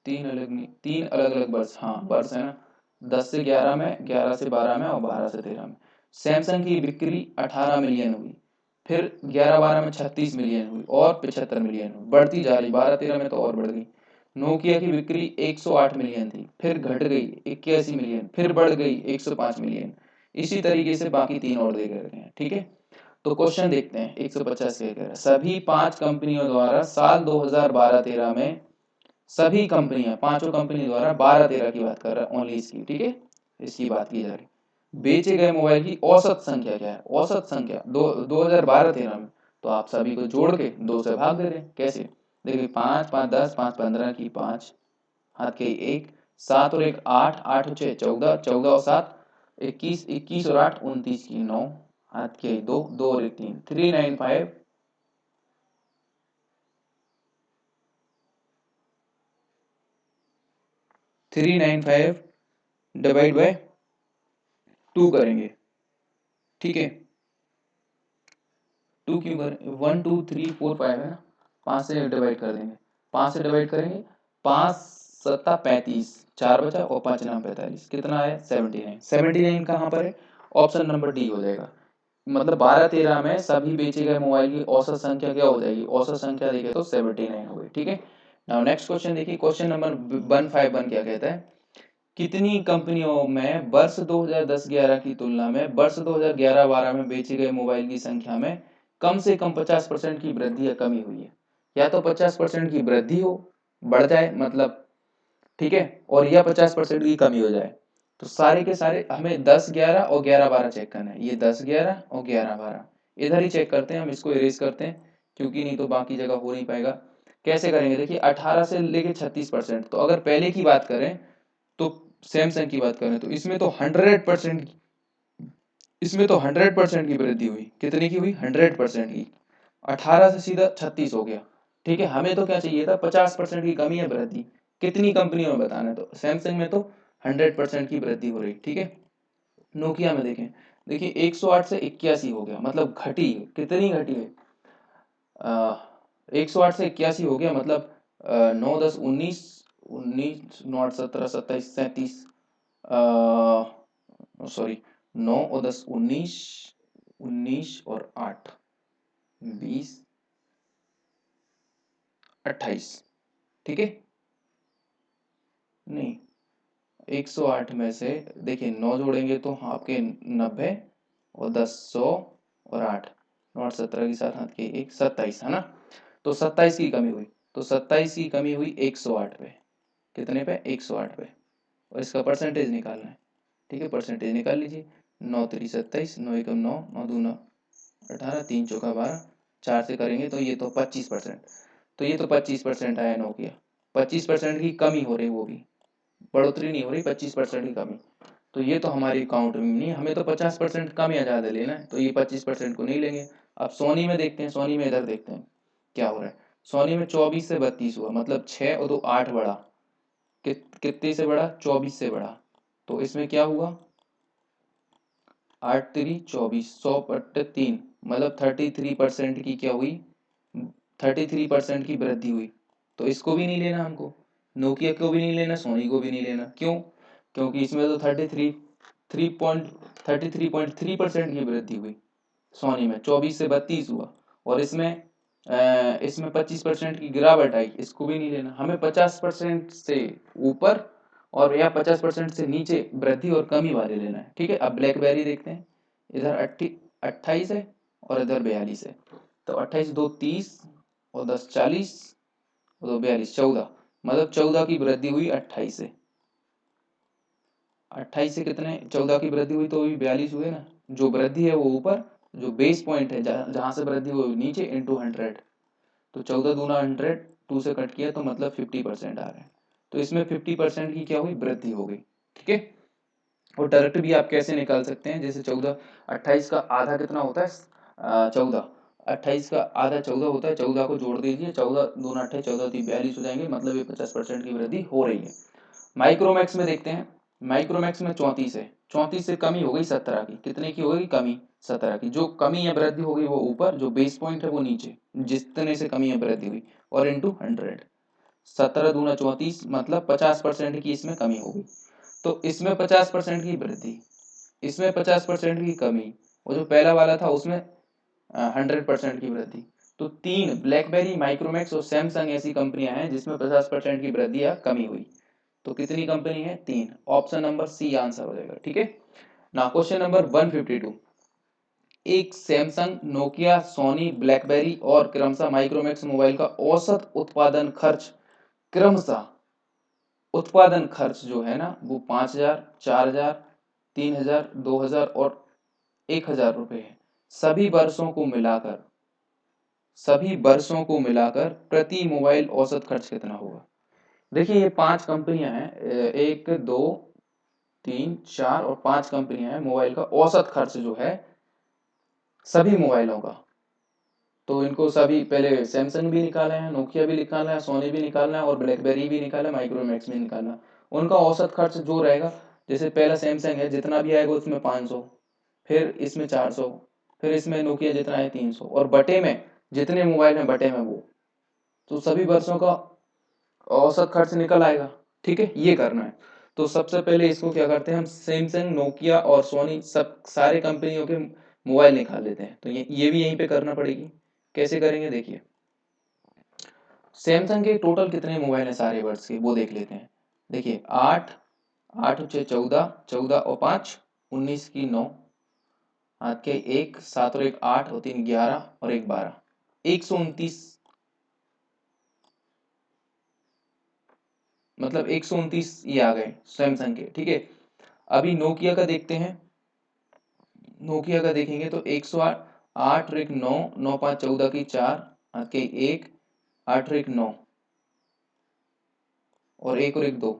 3 अलग अलग वर्ष, हाँ वर्ष है ना, 10 से 11 में, 11 से 12 में, और 12 से 13 में सैमसंग की बिक्री 18 मिलियन हुई, फिर 11-12 में 36 मिलियन हुई, और 75 मिलियन हुई, बढ़ती जा रही, 12-13 में तो और बढ़ गई। नोकिया की बिक्री 108 मिलियन थी, फिर घट गई 81 मिलियन, फिर बढ़ गई 105 मिलियन, इसी तरीके से बाकी 3 और दे गए हैं, ठीक है। तो क्वेश्चन देखते हैं, 150 के कह रहा है, सभी 5 कंपनियों द्वारा साल 2012-13 में, सभी कंपनियां, पांचों कंपनी द्वारा, 12-13 की बात कर रहा है ओनली इसकी, ठीक है, इसकी बात की जा रही, बेचे गए मोबाइल की औसत संख्या क्या है, औसत संख्या 2012-13 में, तो आप सभी को जोड़ के 2 से भाग दे रहे हैं, कैसे, देखिए 5 5 10 5 15 की 5, हाथ के 1, 7 और 1 8, 8 और 6 14, 14 और 7 21, 21 और 8 29 की 9, हाथ के 2, 2 और 1 3, 395, 395 डिवाइड बाय 2 करेंगे, ठीक है, 2 क्यों करें, 1 2 3 4 5 है ना, 5 से डिवाइड कर देंगे, 5 से डिवाइड करेंगे, 5 सत्ता 35, 4 बचा, और 5 नाम 45, कितना है 79, 79 कहाँ पर है, ऑप्शन नंबर डी हो जाएगा, मतलब 12-13 में सभी बेचे गए मोबाइल की औसत संख्या क्या हो जाएगी, औसत संख्या देखे तो 79 हो गई, ठीक है। नाउ नेक्स्ट क्वेश्चन देखिए, क्वेश्चन नंबर 151 क्या कहता है, कितनी कंपनियों में वर्ष 2010-11 की तुलना में वर्ष 2011-12 में बेचे गए मोबाइल की संख्या में कम से कम 50% की वृद्धि या कमी हुई है, या तो 50% की वृद्धि हो, बढ़ जाए मतलब, ठीक है, और या 50% की कमी हो जाए। तो सारे के सारे हमें 10-11 और 11-12 चेक करना है, ये 10-11 और 11-12 इधर ही चेक करते हैं, हम इसको इरेज करते हैं, क्योंकि नहीं तो बाकी जगह हो नहीं पाएगा। कैसे करेंगे, देखिए 18 से लेके 36%, तो अगर पहले की बात करें तो सैमसंग की बात करें तो इसमें तो 100%, इसमें तो 100% की वृद्धि हुई, कितने की हुई, 100% की, 18 से सीधा 36 हो गया, ठीक है। हमें तो क्या चाहिए था, 50% की कमी है वृद्धि, कितनी कंपनियों में बताना है, तो सैमसंग में तो 100% की वृद्धि हो रही, ठीक है। नोकिया में देखें, देखिए 108 से 81 हो गया, मतलब घटी, कितनी घटी है, 108 से 81 हो गया, मतलब 9 10 19, 19 9 8 17 27 37, सॉरी 9 और 10 19, 19 और 8 20 28, ठीक है, नहीं 108 में से देखिए 9 जोड़ेंगे तो आपके 90, और 10 100 और 8 9 8 17 के साथ हाथ के 1 27, है ना, तो 27 की कमी हुई, तो 27 की कमी हुई 108 पे, कितने पे, 108 पे, और इसका परसेंटेज निकालना है, ठीक है, परसेंटेज निकाल लीजिए, 9 3 27, 9 1 9, 9 2 9 18, 3 चौका 12, 4 से करेंगे तो ये तो 25%, तो ये तो 25% आया नोकिया, 25% की कमी हो रही, वो भी बढ़ोतरी नहीं हो रही, 25% की कमी, तो ये तो हमारी अकाउंट में नहीं, हमें तो 50% कम या ज्यादा लेना है, तो ये 25% को नहीं लेंगे। अब सोनी में देखते हैं, सोनी में इधर देखते हैं क्या हो रहा है, सोनी में 24 से 32 हुआ, मतलब 6 और 2 8 बढ़ा, कितने से बढ़ा, 24 से बढ़ा, तो इसमें क्या हुआ, 8 3 24, 100/3, मतलब 33% की क्या हुई, 33% की वृद्धि हुई, तो इसको भी नहीं लेना हमको, नोकिया को भी नहीं लेना, सोनी को भी नहीं लेना। क्यों? क्योंकि इसमें तो 33.3% की वृद्धि हुई, सोनी में 24 से 32 हुआ, और इसमें 25% की गिरावट आई, इसको भी नहीं लेना। हमें 50% से ऊपर और या 50% से नीचे वृद्धि और कमी वाले लेना है। ठीक है, अब ब्लैकबेरी देखते हैं। इधर 28 है और इधर 42 है, तो 28 2 30 और 10 40 और 2 42 14, मतलब 14 की वृद्धि हुई 28 से। 28 से कितने 14 की वृद्धि हुई तो भी 42 हुए ना। जो वृद्धि है वो ऊपर, जो बेस पॉइंट है जहां से वृद्धि हुई नीचे, इंटू 100, तो 14 दूना 100, 2 से कट किया तो मतलब 50% आ रहा है। तो इसमें 50% की क्या हुई, वृद्धि हो गई। ठीक है, और डायरेक्ट भी आप कैसे निकाल सकते हैं, जैसे 14 28 का आधा कितना होता है, 14, 28 का आधा 14 होता है, 14 को जोड़ दीजिए, 14 दूना 28, 14 3 42 हो जाएंगे, मतलब ये 50% की वृद्धि हो रही है। माइक्रोमैक्स में देखते हैं, माइक्रोमैक्स में 34 है, 34 से कमी हो गई 17 की, कितने की हो गई कमी, 17 की। जो कमी या वृद्धि हो गई वो ऊपर, जो बेस पॉइंट है वो नीचे, जितने से कमी या वृद्धि हुई, और इंटू 100, 17 दूना 34, मतलब 50% की इसमें कमी हो गई। तो इसमें 50% की वृद्धि, इसमें 50% की कमी, और जो पहला वाला था उसमें 100% की वृद्धि। तो तीन, ब्लैकबेरी, माइक्रोमैक्स और सैमसंग ऐसी कंपनियां हैं जिसमें 50% की वृद्धि या कमी हुई। तो कितनी कंपनी है, 3। ऑप्शन नंबर सी आंसर हो जाएगा। ठीक है, ना क्वेश्चन नंबर 152, एक सैमसंग, नोकिया, सोनी, ब्लैकबेरी और क्रमशः माइक्रोमैक्स मोबाइल का औसत उत्पादन खर्च, क्रमशः उत्पादन खर्च जो है ना वो 5,000, 4,000, 3,000, 2,000 और 1,000 रुपए है। सभी वर्षों को मिलाकर प्रति मोबाइल औसत खर्च कितना होगा। देखिए ये 5 कंपनियां हैं, 1 2 3 4 और 5 कंपनियां हैं। मोबाइल का औसत खर्च जो है सभी मोबाइलों का, तो इनको सभी, पहले सैमसंग भी निकाला है, नोकिया भी निकाला है, सोनी भी निकालना है और ब्लैकबेरी भी निकाला है, माइक्रोमैक्स भी निकालना है। उनका औसत खर्च जो रहेगा, जैसे पहला सैमसंग है, जितना भी आएगा उसमें 500, फिर इसमें 400, फिर इसमें नोकिया जितना है 300, और बटे में जितने मोबाइल हैं बटे में वो, तो सभी वर्षों का औसत खर्च निकल आएगा। ठीक है, ये करना है। तो सबसे पहले इसको क्या करते हैं हम, सैमसंग, नोकिया और सोनी, सब सारे कंपनियों के मोबाइल निकाल लेते हैं। तो ये भी यहीं पे करना पड़ेगी। कैसे करेंगे देखिए, सैमसंग के टोटल कितने मोबाइल हैं सारे वर्ष के, वो देख लेते हैं। देखिए 8, 8 6 14, 14 और 5 19 की 9, हाथ के 1 7 और 1 8 और 3 11 और 1 12, 129, मतलब 129 ये आ गए सैमसंग के। ठीक है, अभी नोकिया का देखते हैं। नोकिया का देखेंगे तो 108, 8 और 1 9, 9 5 14 की 4, हाथ के 1 8 और 1 9 और 1 और 1 2,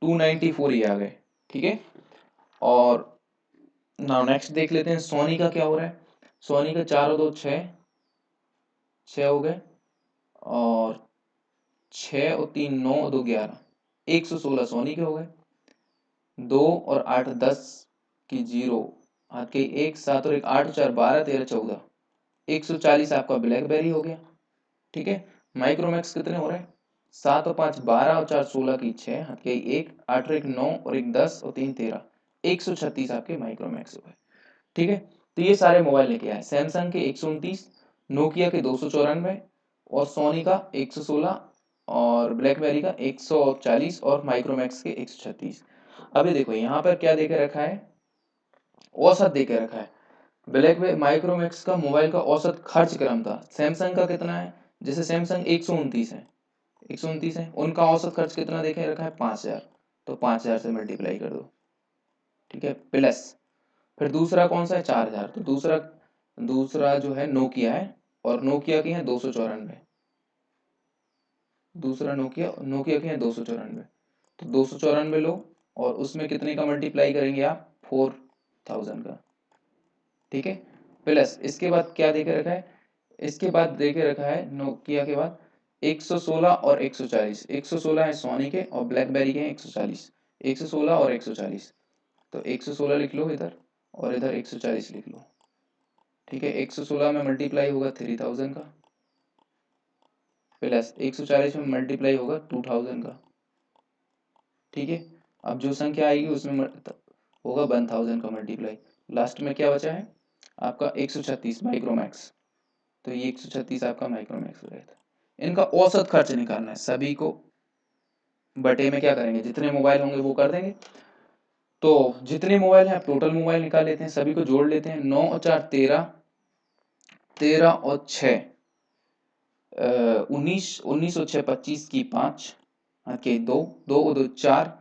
294 ये आ गए। ठीक है, और नाउ नेक्स्ट देख लेते हैं सोनी का क्या हो रहा है। सोनी का 4 और 2 6, 6 हो गए, और 6 और 3 9 और 2 11, 116 सोनी के हो गए। 2 और 8 10 की 0, हाथ के 1 7 और 1 8 4 12 13 14, 140 आपका ब्लैकबेरी हो गया। ठीक है, माइक्रोमैक्स कितने हो रहे हैं, 7 और 5 12 और 4 16 की 6, हाथ के 1 8 और 1 9 और 1 10 और 3 13, 136 आपके माइक्रोमैक्स हो गए। ठीक है, तो ये सारे मोबाइल लेके आए, सैमसंग के 129, नोकिया के 294 और सोनी का 116 और ब्लैकबेरी का 140 और माइक्रोमैक्स के 136। अभी देखो यहाँ पर क्या देके रखा है, औसत देके रखा है। ब्लैक में माइक्रोमैक्स का मोबाइल का औसत खर्च क्रम था, सैमसंग का कितना है, जैसे सैमसंग 129 है, 129 है, उनका औसत खर्च कितना देखे रखा है 5,000, तो 5,000 से मल्टीप्लाई कर दो। ठीक है, प्लस फिर दूसरा कौन सा है 4,000, तो दूसरा दूसरा जो है नोकिया है, और नोकिया की है 294, दूसरा नोकिया नोकिया की है 294, तो 294 लो, और उसमें कितने का मल्टीप्लाई करेंगे आप, 4,000 का। ठीक है, प्लस इसके बाद क्या देके रखा है, इसके बाद देके रखा है नोकिया के बाद 116 और 140, 116 है सोनी के और ब्लैकबेरी के हैं 140, 116 और 140, तो 116 लिख लो इधर और इधर 140 लिख लो। ठीक है, 116 में मल्टीप्लाई होगा 3,000 का, प्लस 140 में मल्टीप्लाई होगा 2,000 का। ठीक है। अब जो संख्या आएगी उसमें होगा 1000 का मल्टीप्लाई, लास्ट में क्या बचा है आपका 136 माइक्रोमैक्स, तो ये 136 आपका माइक्रोमैक्स हो जाता है। इनका औसत खर्च निकालना है, सभी को बटे में क्या करेंगे, जितने मोबाइल होंगे वो कर देंगे। तो जितने मोबाइल हैं आप टोटल मोबाइल निकाल लेते हैं, सभी को जोड़ लेते हैं। 9 और 4 13, 13 और 6 19, 19 और 6 25 की 5 के 2, 2 और 2 4,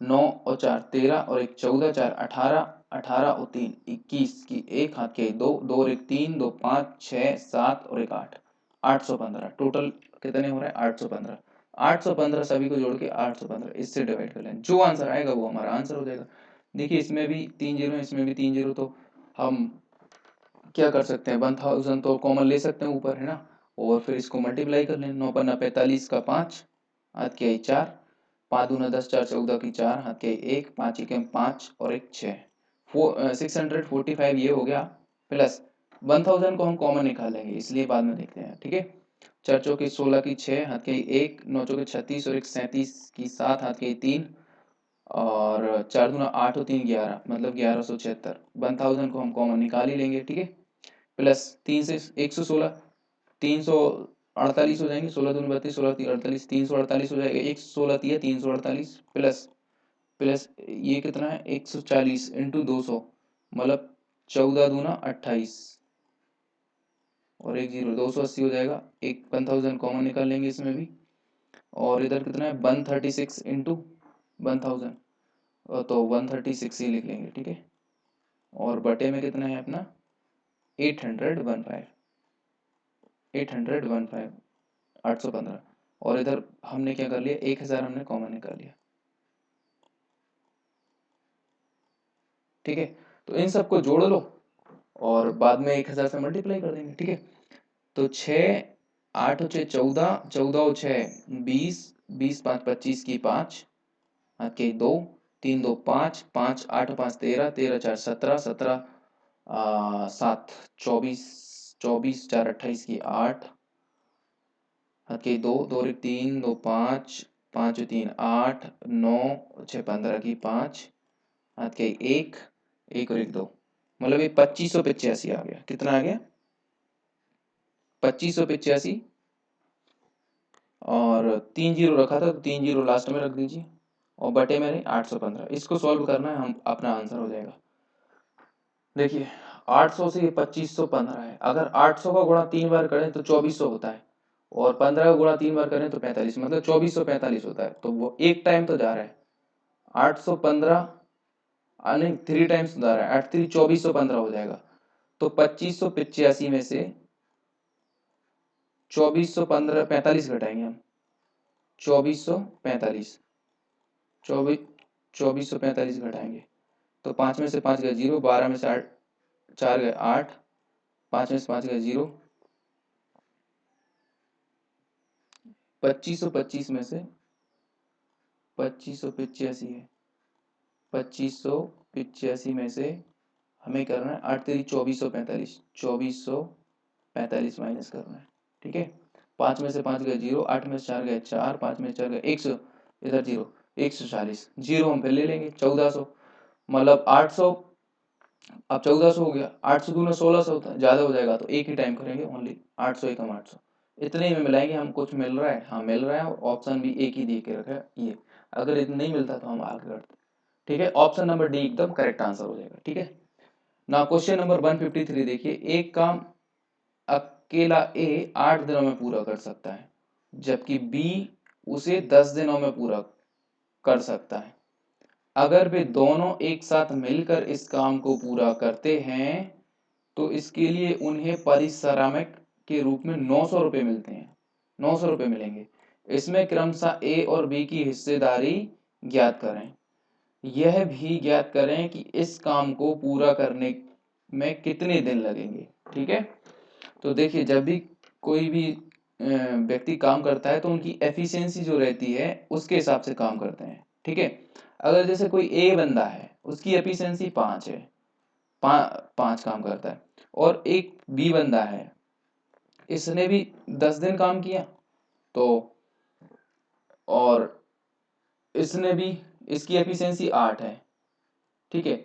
9 और 4 13 और 1 14, 4 18, 18 और 3 21 की 1 हाथ के 2, 2 और 1 3, 2 5 6 7 और 1 8, 815 टोटल कितने हो रहे हैं 815, 815 सभी को जोड़ के 815 इससे डिवाइड कर लें, जो आंसर आएगा वो हमारा आंसर हो जाएगा। देखिए इसमें भी 3 जीरो, इसमें भी 3 जीरो, तो हम क्या कर सकते हैं 1000 तो कॉमन ले सकते हैं ऊपर, है ना, और फिर इसको मल्टीप्लाई कर लें। 9 पन्ना 45 का 5 हाथ के 4, 5 दूना 10 4 14 की 4 हाथ के 1, 5 एकम 5 और 1 6, 645 ये हो गया, प्लस 1000 को हम कॉमन निकालेंगे इसलिए बाद में देखते हैं, ठीक है। 4 चौके 16 की 6 हाथ के 1, 9 चौके 36 और 1 37 की 7 हाथ के 3, और 4 दूना 8 और 3 11, मतलब 1176। 1000 को हम कॉमन निकाल ही लेंगे, ठीक है। प्लस 3 से 116, 348 हो जाएंगे, 16 दूनी 32, 16 तीन 48, 348 हो जाएगा, 116 दिया 348, प्लस प्लस ये कितना है 140 इंटू 200, मतलब 14 दूना 28 और 1 जीरो 280 हो जाएगा। एक 1000 कॉमन निकाल लेंगे इसमें भी, और इधर कितना है 136 इंटू 1000, तो 136 ही लिख लेंगे, ठीक है। और बटे में कितना है अपना 815, 815 815, और इधर हमने क्या कर लिया 1000 हमने कॉमन निकाल लिया, ठीक है। तो इन सबको जोड़ लो और बाद में 1000 से मल्टीप्लाई कर देंगे, ठीक है। तो 6 8 और 6 14, 14 और 6 20, 20 5 25 की 5 के 2, 3 2 5, 5 8 5 13, 13 4 17, 17 7 24, 24 4 28 की 8 के 2, 2 और 3 2 5, 5 और 3 8, 9 6 15 की 5 हाथ के 1, 1 और 1 2, मतलब ये 2585 आ गया। कितना आ गया 2585, और 3 जीरो रखा था तो 3 जीरो लास्ट में रख दीजिए, और बटे में 815। इसको सॉल्व करना है, हम अपना आंसर हो जाएगा। देखिए 800 से ये 2515 है, अगर 800 का गुणा 3 बार करें तो 2400 होता है, और 15 का गुणा 3 बार करें तो 45, मतलब 2445 होता है। तो वो एक टाइम तो जा रहा है 815, नहीं 3 टाइम्स जा रहा है, 8 3 2415 हो जाएगा। तो 2585 में से 2415 45 घटाएंगे हम, 2445, 2445 घटाएंगे तो 5 में से 5 गए 0, 12 में से 8 4 गए 8, 5 में से 5 गए 0, 2525 में से 2585 है, 2585 में से हमें करना है 8 3 2445, 2445 माइनस करना है, ठीक है। 5 में से 5 गए 0, 8 में से 4 गए 4, 5 में से 4 गए 100, इधर 0 140, 0 हम फिर ले लेंगे 1400, मतलब 800, अब 1400 हो गया, 800 दूना 1600 होता है, ज्यादा हो जाएगा तो एक ही टाइम करेंगे ओनली, 800 एकम 800, इतने ही में मिलाएंगे। हम कुछ मिल रहा है, हाँ मिल रहा है, और ऑप्शन भी एक ही दे के रखा है ये, अगर इतना नहीं मिलता तो हम आगे करते, ठीक है। ऑप्शन नंबर डी एकदम करेक्ट आंसर हो जाएगा, ठीक है ना। क्वेश्चन नंबर 153 देखिए, एक काम अकेला ए 8 दिनों में पूरा कर सकता है, जबकि बी उसे 10 दिनों में पूरा कर सकता है। अगर वे दोनों एक साथ मिलकर इस काम को पूरा करते हैं तो इसके लिए उन्हें पारिश्रमिक के रूप में 900 रुपये मिलते हैं, 900 रुपये मिलेंगे। इसमें क्रमशः ए और बी की हिस्सेदारी ज्ञात करें। यह भी ज्ञात करें कि इस काम को पूरा करने में कितने दिन लगेंगे, ठीक है। तो देखिए जब भी कोई भी व्यक्ति काम करता है तो उनकी एफिशिएंसी जो रहती है उसके हिसाब से काम करते हैं, ठीक है। अगर जैसे कोई ए बंदा है उसकी एफिशिएंसी 5 है, 5 काम करता है, और एक बी बंदा है इसने भी 10 दिन काम किया, तो और इसने भी इसकी एफिशिएंसी 8 है, ठीक है,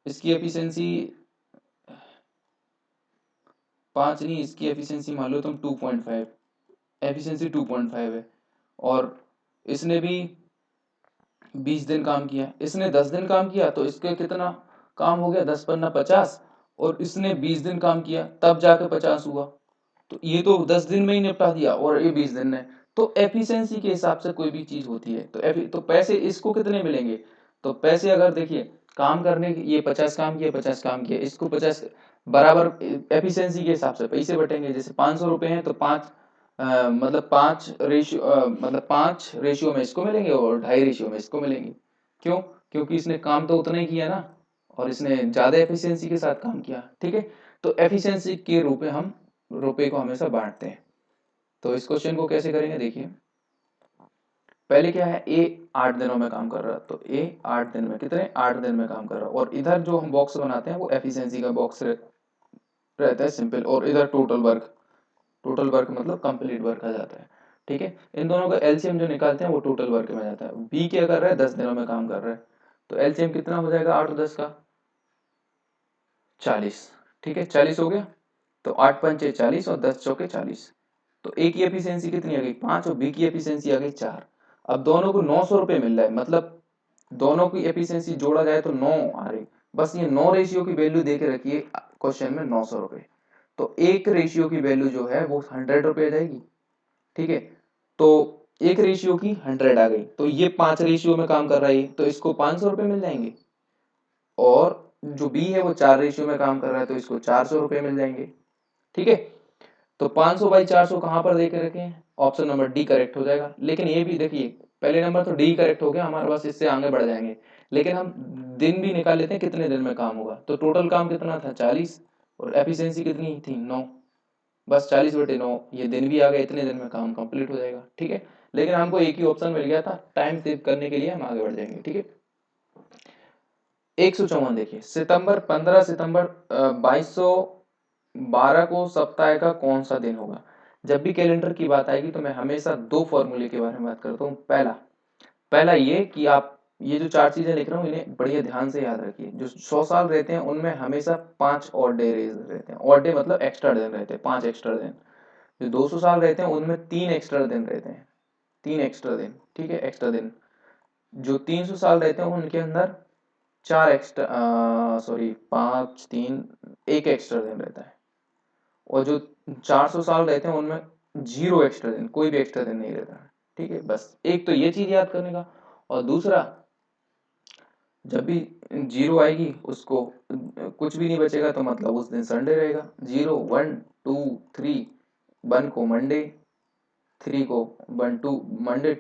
इसकी एफिशिएंसी 5 नहीं, इसकी एफिशिएंसी मान लो तुम 2.5, एफिशिएंसी 2.5 है। और इसने भी 20 दिन काम किया, इसने 10 दिन काम किया, तो इसके कितना काम हो गया, 10 पन्ना 50, और इसने 20 दिन काम किया तब जाके 50 हुआ। तो ये तो 10 दिन में ही निपटा दिया और ये 20 दिन में। तो एफिशिएंसी के हिसाब से कोई भी चीज होती है, तो पैसे इसको कितने मिलेंगे, तो पैसे अगर देखिए काम करने के ये 50 काम किया, 50 काम किया, इसको 50 बराबर एफिशिएंसी के हिसाब से पैसे बटेंगे। जैसे 500 रुपए हैं तो 5 मतलब 5 रेशियो में इसको मिलेंगे और 2.5 रेशियो में इसको मिलेंगे। क्यों? क्योंकि इसने काम तो उतना ही किया ना, और इसने ज्यादा एफिशिएंसी के साथ काम किया, ठीक है। तो एफिशिएंसी के रूप में हम रुपए को हमेशा बांटते हैं। तो इस क्वेश्चन को कैसे करेंगे, देखिए पहले क्या है, ए 8 दिनों में काम कर रहा है, तो ए 8 दिन में कितने, 8 दिन में काम कर रहा है, और इधर जो हम बॉक्स बनाते हैं वो एफिशिएंसी का बॉक्स रहता है सिंपल, और इधर टोटल वर्क मतलब कंप्लीट वर्क आ जाता है, ठीक है। इन दोनों का एलसीएम जो निकालते हैं वो टोटल वर्क में जाता है। बी क्या कर रहा है, 10 दिनों में काम कर रहा है, तो एलसीएम कितना हो जाएगा, 8 और 10 का 40, ठीक है, 40 हो गया। तो 8 पंचे 40 और 10 चौके 40, तो ए की एफिशिएंसी कितनी आ गई, 5, और बी की एफिशिएंसी आ गई 4। अब दोनों को 900 रुपए मिल रहा है, मतलब दोनों की एफिशिएंसी जोड़ा जाए तो 9 आ रही। बस ये 9 रेशियो की वैल्यू दे के रखिए क्वेश्चन में, 900 रुपए। तो एक रेशियो की वैल्यू जो है वो 100 रुपए आ जाएगी, ठीक है। तो एक रेशियो की 100 आ गई, तो ये 5 रेशियो में काम कर रहा है, तो इसको 500 रुपए मिल जाएंगे। और जो बी है वो 4 रेशियो में काम कर रहा है, तो इसको 400 रुपए मिल जाएंगे, ठीक है। तो 500 बाई 400 कहां पर देके रखे हैं, ऑप्शन नंबर डी करेक्ट हो जाएगा। लेकिन ये भी देखिए पहले नंबर तो डी करेक्ट हो गया हमारे पास, इससे आगे बढ़ जाएंगे। लेकिन हम दिन भी निकाल लेते हैं कितने दिन में काम होगा, तो टोटल काम कितना था 40, और एफिशिएंसी कितनी थी 9, बस 40/9, ये दिन भी आ गए, इतने दिन में काम कंप्लीट हो जाएगा, ठीक है। लेकिन हमको एक ही ऑप्शन मिल गया था, टाइम सेव करने के लिए हम आगे बढ़ जाएंगे, ठीक है। 154 देखिए, 15 सितंबर 2212 को सप्ताह का कौन सा दिन होगा। जब भी कैलेंडर की बात आएगी तो मैं हमेशा दो फॉर्मूले के बारे में बात करता हूँ। पहला ये कि आप ये जो 4 चीजें लिख रहा हूँ इन्हें बढ़िया ध्यान से याद रखिए। जो 100 साल रहते हैं उनमें हमेशा 5 और डे रहते हैं, और डे मतलब एक्स्ट्रा दिन रहते हैं, 5 एक्स्ट्रा दिन। जो 200 साल रहते हैं उनमें 3 एक्स्ट्रा दिन रहते हैं, 3 एक्स्ट्रा दिन, ठीक है, एक्स्ट्रा दिन। जो 300 साल रहते हैं उनके अंदर 4 एक्स्ट्रा, सॉरी 5 3 एक एक्स्ट्रा दिन रहता है। और जो 400 साल रहते हैं उनमें 0 एक्स्ट्रा दिन, कोई भी एक्स्ट्रा दिन नहीं रहता, ठीक है। बस एक तो ये चीज याद करने का, और दूसरा जब भी 0 आएगी उसको कुछ भी नहीं बचेगा, तो मतलब उस दिन संडे रहेगा। 0 1 2 3, 1 को मंडे, 3 को 1 2 मंडे,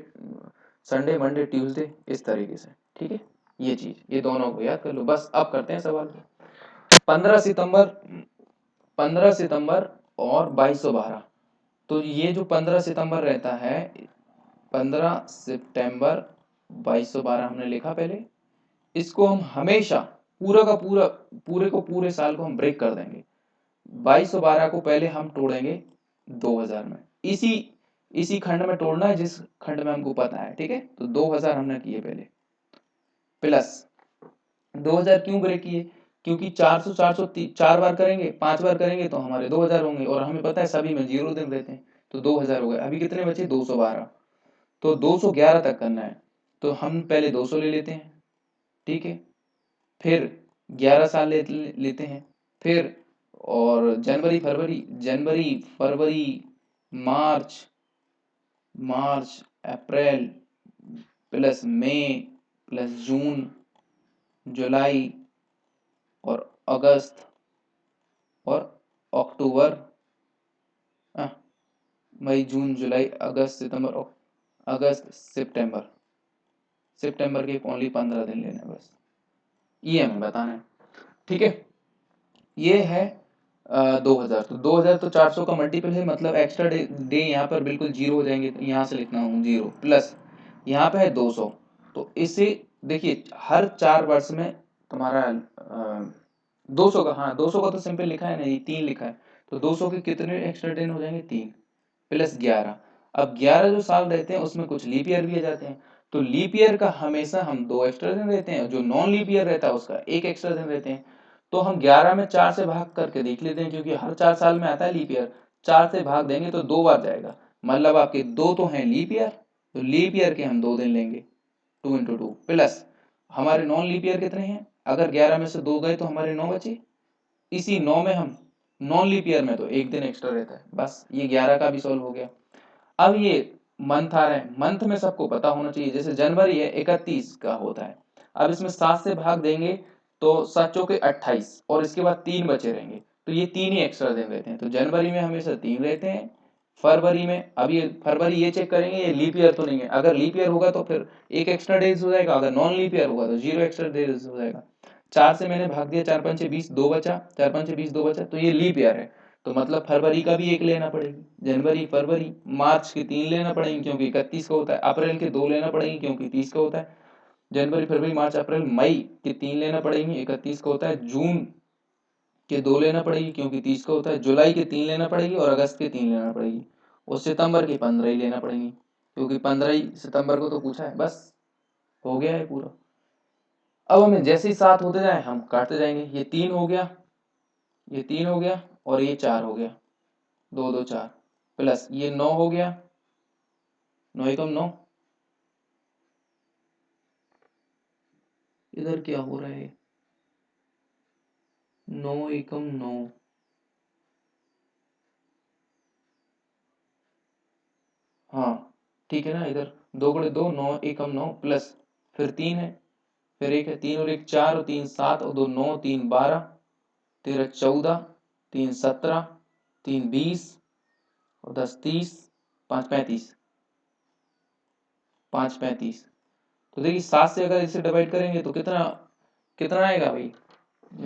संडे मंडे ट्यूसडे, इस तरीके से, ठीक है। ये चीज, ये दोनों को याद कर लो। बस अब करते हैं सवाल। 15 सितंबर 15 सितंबर और 2212, तो ये जो 15 सितंबर रहता है, 15 सितंबर 2212 हमने लिखा पहले, इसको हम हमेशा पूरा का पूरा, पूरे को पूरे साल को हम ब्रेक कर देंगे। 2212 को पहले हम तोड़ेंगे 2000 में, इसी खंड में तोड़ना है जिस खंड में हमको पता है, ठीक है। तो 2000 हमने किए पहले, प्लस 2000 क्यों ब्रेक किए, क्योंकि 400 400 4 बार करेंगे, 5 बार करेंगे तो हमारे 2000 होंगे, और हमें पता है सभी में 0 दिन रहते हैं, तो 2000 हो गए। अभी कितने बचे, 212, तो 211 तक करना है, तो हम पहले 200 ले लेते हैं, ठीक है। फिर 11 साल लेते हैं, फिर और जनवरी फरवरी मार्च अप्रैल प्लस मई प्लस जून जुलाई और अगस्त और अक्टूबर, मई जून जुलाई अगस्त सितंबर अगस्त सितंबर के ओनली 15 दिन लेने हैं बस, ये हमें बताना है, ठीक है। ये है 2000, तो 2000 तो 400 का मल्टीपल है, मतलब एक्स्ट्रा डे यहाँ पर बिल्कुल 0 हो जाएंगे, तो यहाँ से लिखना हूँ 0, प्लस यहाँ पे है 200। तो इसे देखिए हर 4 वर्ष में तुम्हारा 200 का, हाँ 200 का तो सिंपल लिखा है ना, ये 3 लिखा है, तो 200 के कितने एक्स्ट्रा दिन हो जाएंगे, 3 प्लस 11। अब 11 जो साल रहते हैं उसमें कुछ लीप ईयर भी आ जाते हैं, तो लीप ईयर का हमेशा हम 2 एक्स्ट्रा दिन रहते हैं, जो नॉन लीप ईयर रहता है उसका 1 एक्स्ट्रा दिन रहते हैं। तो हम 11 में 4 से भाग करके देख लेते हैं, क्योंकि हर 4 साल में आता है लीप ईयर। 4 से भाग देंगे तो 2 बार जाएगा, मतलब आपके 2 तो हैं लीप ईयर, तो लीप ईयर के हम 2 दिन लेंगे, 2 इंटू 2 प्लस हमारे नॉन लीप ईयर कितने हैं, अगर 11 में से 2 गए तो हमारे 9 बचे। इसी 9 में हम नॉन लीप ईयर में तो 1 दिन एक्स्ट्रा रहता है। बस ये 11 का भी सॉल्व हो गया। अब ये मंथ आ रहे हैं, मंथ में सबको पता होना चाहिए, जैसे जनवरी है 31 का होता है। अब इसमें 7 से भाग देंगे तो 7 चौके 28 और इसके बाद 3 बचे रहेंगे, तो ये 3 ही एक्स्ट्रा दिन रहते हैं। तो जनवरी में हमेशा 3 रहते हैं। फरवरी में, अब ये फरवरी ये चेक करेंगे ये लीप ईयर तो नहीं है, अगर लीप ईयर होगा तो फिर 1 एक्स्ट्रा डेज हो जाएगा, अगर नॉन लीप ईयर होगा तो 0 एक्स्ट्रा डेज हो जाएगा। 4 से मैंने भाग दिया, 4 5 20, 2 बचा, 4 5 20 2 बचा, तो ये लीप ईयर है। तो मतलब फरवरी का भी 1 लेना पड़ेगी, जनवरी फरवरी मार्च के 3 लेना पड़ेंगे क्योंकि 31 का होता है, अप्रैल के 2 लेना पड़ेंगे क्योंकि 30 का होता है, जनवरी फरवरी मार्च अप्रैल मई के 3 लेना पड़ेंगे, 31 का होता है, जून के 2 लेना पड़ेगी क्योंकि 30 का होता है, जुलाई के 3 लेना पड़ेगी और अगस्त के 3 लेना पड़ेगी, और सितंबर के 15 ही लेना पड़ेगी क्योंकि 15 ही सितंबर को तो पूछा है। बस हो गया है पूरा। अब हमें जैसे ही 7 होते जाए हम काटते जाएंगे, ये 3 हो गया, ये 3 हो गया और ये 4 हो गया, 2 2 4 प्लस ये 9 हो गया, 9 एकम 9, इधर क्या हो रहा है, 9 एकम 9, हाँ ठीक है ना, इधर 2 गुणे 2 9 एकम 9 प्लस फिर 3 है, फिर 1 है, 3 और 1 4 और 3 7 और 2 9 3 12 13 14 3 17 3 20 और 10 30 5 35, 5 35। तो देखिए 7 से अगर इसे डिवाइड करेंगे तो कितना कितना आएगा भाई,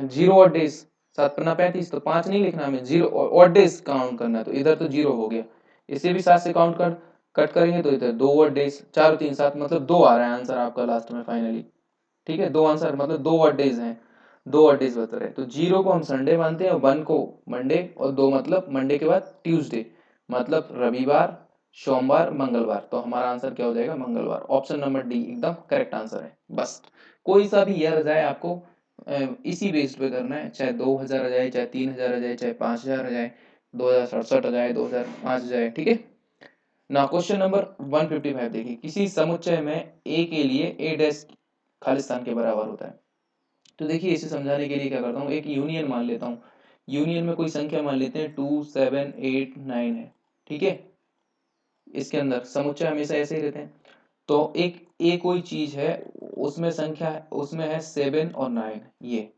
0 ऑड डेज, 7 पन्ना 35, तो 5 नहीं लिखना हमें, 0 ऑड डेज काउंट करना है, तो इधर तो 0 हो गया। इसे भी 7 से काउंट कर कट करेंगे तो इधर 2 ऑड डेज, 4 और 3 7, मतलब 2 आ रहा है आंसर आपका लास्ट में फाइनली। ठीक है, 2 आंसर मतलब 2 ऑड डेज हैं, 2 ऑड डेज बता रहे हैं। तो 0 को हम संडे मानते हैं, 1 को मंडे, और 2 मतलब मंडे के बाद ट्यूसडे, मतलब रविवार सोमवार मंगलवार। तो हमारा आंसर क्या हो जाएगा, मंगलवार। ऑप्शन नंबर डी एकदम करेक्ट आंसर है। बस कोई सा भी ईयर आ जाए आपको इसी बेस्ड पे करना है, चाहे 2000 आ जाए, चाहे 3000 आ जाए, चाहे 5000 आ जाए, 2067 आ जाए, 2005 आ जाए। ठीक है ना। क्वेश्चन नंबर 155 देखिए, किसी समुच्चय में ए के लिए ए डैश खालिस्तान के बराबर होता है। तो देखिए इसे समझाने के लिए क्या करता हूँ, एक यूनियन मान लेता हूँ। यूनियन में कोई संख्या मान लेते हैं 2 7 8 9 है। ठीक है, इसके अंदर समुच्चय हमेशा ऐसे ही रहते हैं। तो एक ए कोई चीज है, उसमें संख्या उसमें है 7 और 9 ये।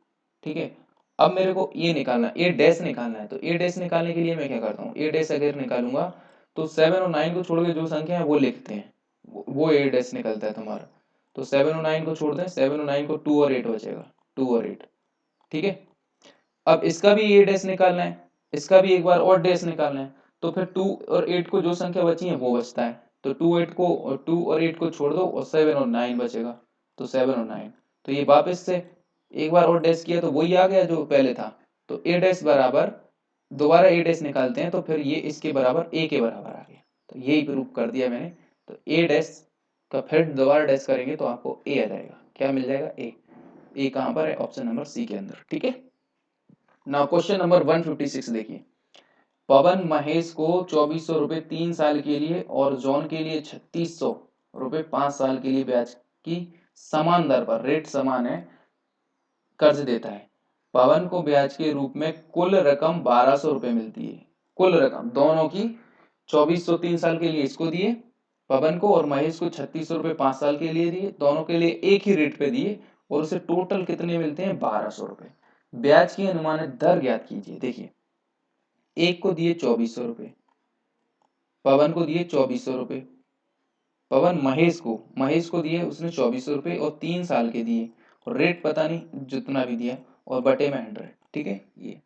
ठीक है, अब मेरे को ये निकालना ए डैश निकालना है। तो ए डैश निकालने के लिए मैं क्या करता हूँ, ए डैश अगर निकालूंगा तो 7 और 9 को छोड़ के जो संख्या है वो लिखते हैं, वो ए डैश निकलता है तुम्हारा। तो 7 और 9 को छोड़ दें, 7 और 9 को 2 और 8 बचेगा, 2 और 8। ठीक है, अब इसका भी ए डैश निकालना है, इसका भी एक बार और डैश निकालना है। तो फिर 2 और 8 को जो संख्या बची है वो बचता है, तो 2 और 8 को छोड़ दो और 7 और 9 बचेगा। तो 7 और 9, तो ये वापस से एक बार और डैश किया तो वही आ गया जो पहले था। तो ए डैश बराबर, दोबारा ए डैश निकालते हैं तो फिर ये इसके बराबर ए के बराबर आ गया। तो यही प्रूफ कर दिया मैंने। तो ए डैश का फिर दोबारा डैश करेंगे तो आपको ए आ जाएगा, क्या मिल जाएगा, ए। ए कहाँ पर है, ऑप्शन नंबर सी के अंदर। ठीक है, नाउ क्वेश्चन नंबर 156 देखिए, पवन महेश को 2400 रुपए 3 साल के लिए और जॉन के लिए 3600 रुपए 5 साल के लिए ब्याज की समान दर पर, रेट समान है, कर्ज देता है। पवन को ब्याज के रूप में कुल रकम 1200 रुपए मिलती है। कुल रकम दोनों की, 2400 3 साल के लिए इसको दिए पवन को, और महेश को 3600 रुपए 5 साल के लिए दिए, दोनों के लिए एक ही रेट पे दिए, और उसे टोटल कितने मिलते हैं, 1200 रुपए। ब्याज की अनुमानित दर ज्ञात कीजिए। देखिए, एक को दिए 2400 रुपए, पवन को दिए 2400 रुपए, पवन महेश को दिए उसने 2400 रुपए और 3 साल के दिए, और रेट पता नहीं जितना भी दिया, और बटे में 100। ठीक है, ये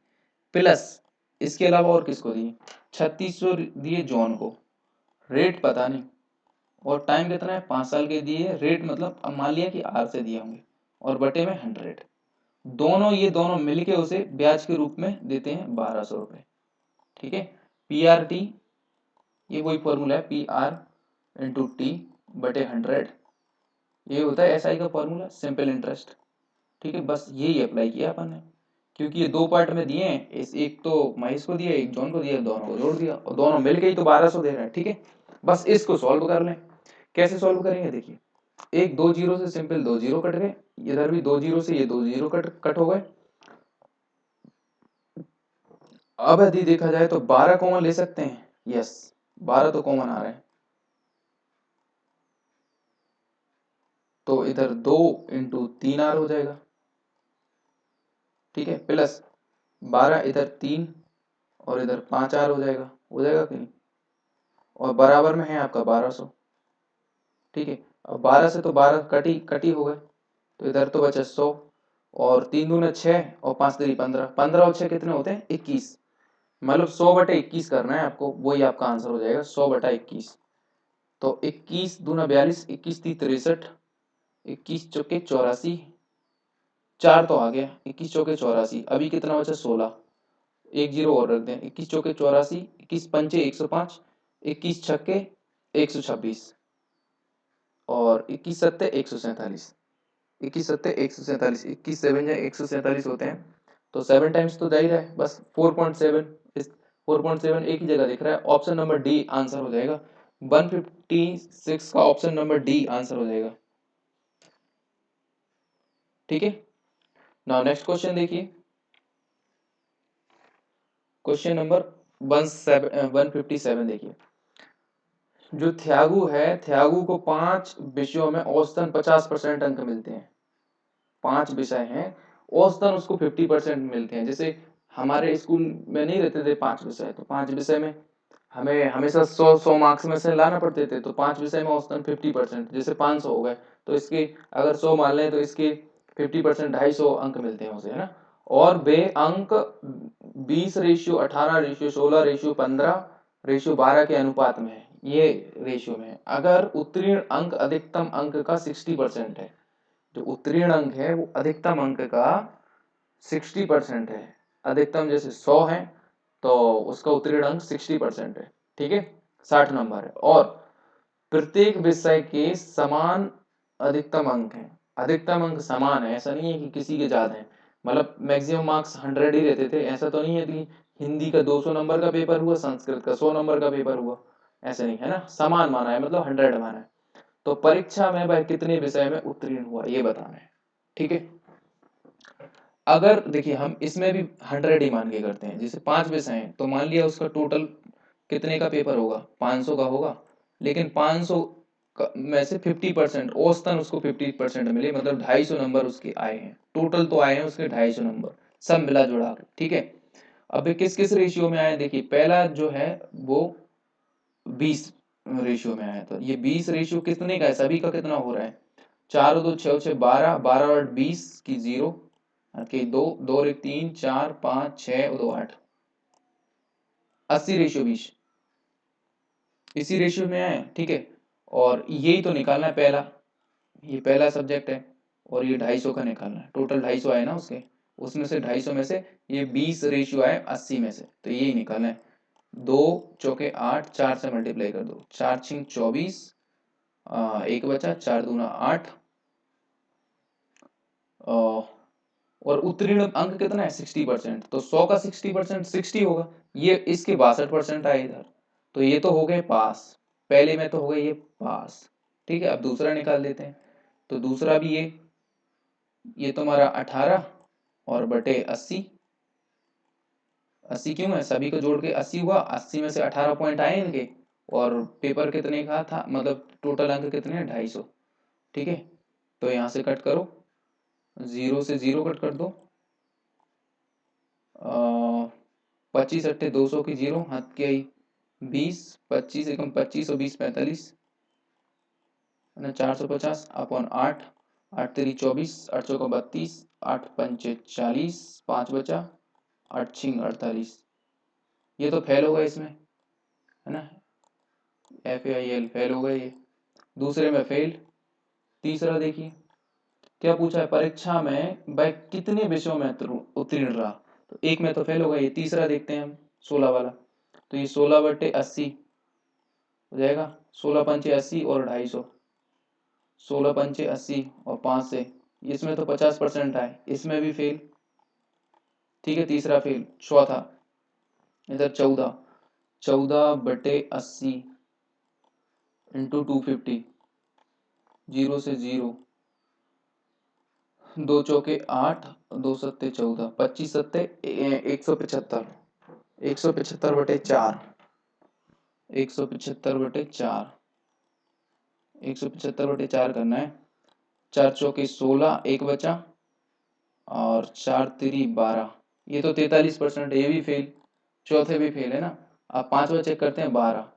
प्लस इसके अलावा और किसको दिए, 3600 दिए जॉन को, रेट पता नहीं, और टाइम कितना है, 5 साल के दिए, रेट मतलब अब मान लिया कि आर से दिए होंगे, और बटे में 100। दोनों ये दोनों मिलके उसे ब्याज के रूप में देते हैं 1200 रुपए। ठीक है, पी आर टी, ये वही फॉर्मूला है, पी आर इंटू टी बटे 100, ये होता है एसआई का फॉर्मूला, सिंपल इंटरेस्ट। ठीक है, बस यही अप्लाई किया अपन ने, क्योंकि ये दो पार्ट में दिए हैं, इस एक तो महेश को दिया, एक जॉन को दिया, दोनों को जोड़ दिया और दोनों मिल गई तो 1200 दे रहा है। ठीक है, बस इसको सॉल्व कर लें। कैसे सॉल्व करेंगे, देखिए एक 2 जीरो से सिंपल 2 जीरो कट गए, इधर भी 2 जीरो से ये 2 जीरो कट हो गए। अब यदि देखा जाए तो 12 कॉमन ले सकते हैं, यस 12 तो कॉमन आ रहा है, तो इधर 2 इंटू 3 आर हो जाएगा। ठीक है, प्लस 12 इधर 3 और इधर 5 आर हो जाएगा कि नहीं, और बराबर में है आपका 1200। ठीक है, अब 12 से तो 12 कटी हो गए, तो इधर तो बचा 100 और 3 दूना 6 और 5 3 15, 15 और 6 कितने होते हैं 21, मतलब 100/21 करना है आपको, वही आपका आंसर हो जाएगा 100/21। तो 21 दूना 42, 21 3 63, 21 चौके 84, 4 तो आ गया, 21 चौके 84, अभी कितना बचा 16, एक जीरो और रख दें, 21 चौके 84, 21 पंचे 105, 21 छक्के 126 और 21 सत्ते 147, 21 सत्ते 147, 21 सेवन 147 होते हैं, तो 7 टाइम्स तो जा ही रहा है, बस 4.7, इस 4.7 एक ही जगह दिख रहा है, ऑप्शन नंबर डी आंसर हो जाएगा। 156 का ऑप्शन नंबर डी आंसर हो जाएगा। ठीक है, नाउ नेक्स्ट क्वेश्चन देखिए, क्वेश्चन नंबर 157 देखिए, जो थ्यागु है, थ्यागु को 5 विषयों में औसतन 50% अंक मिलते हैं, 5 विषय हैं, औसतन उसको 50% मिलते हैं। जैसे हमारे स्कूल में नहीं रहते थे 5 विषय, तो 5 विषय में हमें हमेशा 100 मार्क्स में से लाना पड़ते थे, तो 5 विषय में औसतन 50%, जैसे 500 हो गए, तो इसके अगर 100 मान लें तो इसके 50% 250 अंक मिलते हैं उसे, है ना। और वे अंक 20:18:16:15:12 के अनुपात में है, ये रेशियो में है। अगर उत्तीर्ण अंक अधिकतम अंक का 60% है, जो उत्तीर्ण अंक है वो अधिकतम अंक का 60% है, अधिकतम जैसे 100 है तो उसका उत्तीर्ण अंक 60% है। ठीक है, 60 नंबर है, और प्रत्येक विषय के समान अधिकतम अंक है, अधिकतम अंक समान है, ऐसा नहीं है कि किसी के ज्यादा है, मतलब मैक्सिमम मार्क्स 100 ही रहते थे, ऐसा तो नहीं है कि हिंदी का 200 नंबर का पेपर हुआ, संस्कृत का 100 नंबर का पेपर हुआ, ऐसे नहीं है ना, समान माना है, मतलब 100 माना है। तो परीक्षा में वह कितने विषय में उत्तीर्ण हुआ ये बताना है। ठीक है, अगर देखिए हम इसमें भी 100 ही मान के करते हैं, जैसे 5 विषय हैं तो मान लिया उसका टोटल कितने का पेपर होगा, 500 का होगा, लेकिन 500 में से 50% औसतन उसको 50% मिले, मतलब 250 नंबर उसके आए हैं, टोटल तो आए हैं उसके 250 नंबर, सब मिला जुला के। ठीक है, अब किस किस रेशियो में आए, देखिए पहला जो है वो 20 रेशियो में आया, तो ये 20 रेशियो कितने का है, सभी का कितना हो रहा है, 4 और 2 6 6 12, 12 और 20 की 0 के 2 2 और 1 3 4 5 6 और 2 8, 80:20 इसी रेशियो में आए। ठीक है, और यही तो निकालना है पहला, ये पहला सब्जेक्ट है, और ये 250 का निकालना है, टोटल 250 आए ना उसके, उसमें से 250 में से ये 20 रेशियो आए 80 में से, तो यही निकालना है। 2 चौके 8, 4 से मल्टीप्लाई कर दो, 4 छिंग 24, एक बचा, 4 दूना 8, और उत्तीर्ण अंक कितना है 60%, तो 100 का 60% 60 होगा, ये इसके 62% आए इधर, तो ये तो हो गए पास, पहले में तो हो गए ये पास। ठीक है, अब दूसरा निकाल देते हैं, तो दूसरा भी ये तुम्हारा 18 और बटे 80, 80 क्यों है, सभी को जोड़ के 80 हुआ, 80 में से 18 पॉइंट आए इनके, और पेपर कितने का था, मतलब टोटल अंक कितने हैं 250। ठीक है, तो यहाँ से कट करो, 0 से 0 कट कर दो, 25 अट्ठे 200 की 0 हाथ की आई 20, 25 एकम 25 और 20 45, 450 अपॉन 8, 8 तेरी 24, 8 चौका 32, 8 पंचे 40, 5 बचा, 8 छिंग 48, ये तो फेल होगा इसमें, है ना, FAIL फेल हो गए ये, दूसरे में फेल। तीसरा देखिए क्या पूछा है, परीक्षा में वह कितने विषयों में उत्तीर्ण रहा, तो एक में तो फेल हो गया, ये तीसरा देखते हैं हम 16 वाला, तो ये 16/80 हो जाएगा, 16 पंचे 80 और 250, 16 पंचे 80 और 5 से, इसमें तो 50% आए, इसमें भी फेल। ठीक है, तीसरा फेल। चौथा इधर 14, 14/80 इंटू 250, 0 से 0, 2 चौके 8, 2 सत्ते 14, 25 सत्ते 175, 175/4, 175/4, 175/4 करना है। 4 चौके 16, एक बचा, और 4 तिरी 12, ये तो 43% है, ये भी फेल, चौथे भी फेल है ना। अब पांचवा चेक करते हैं, 12,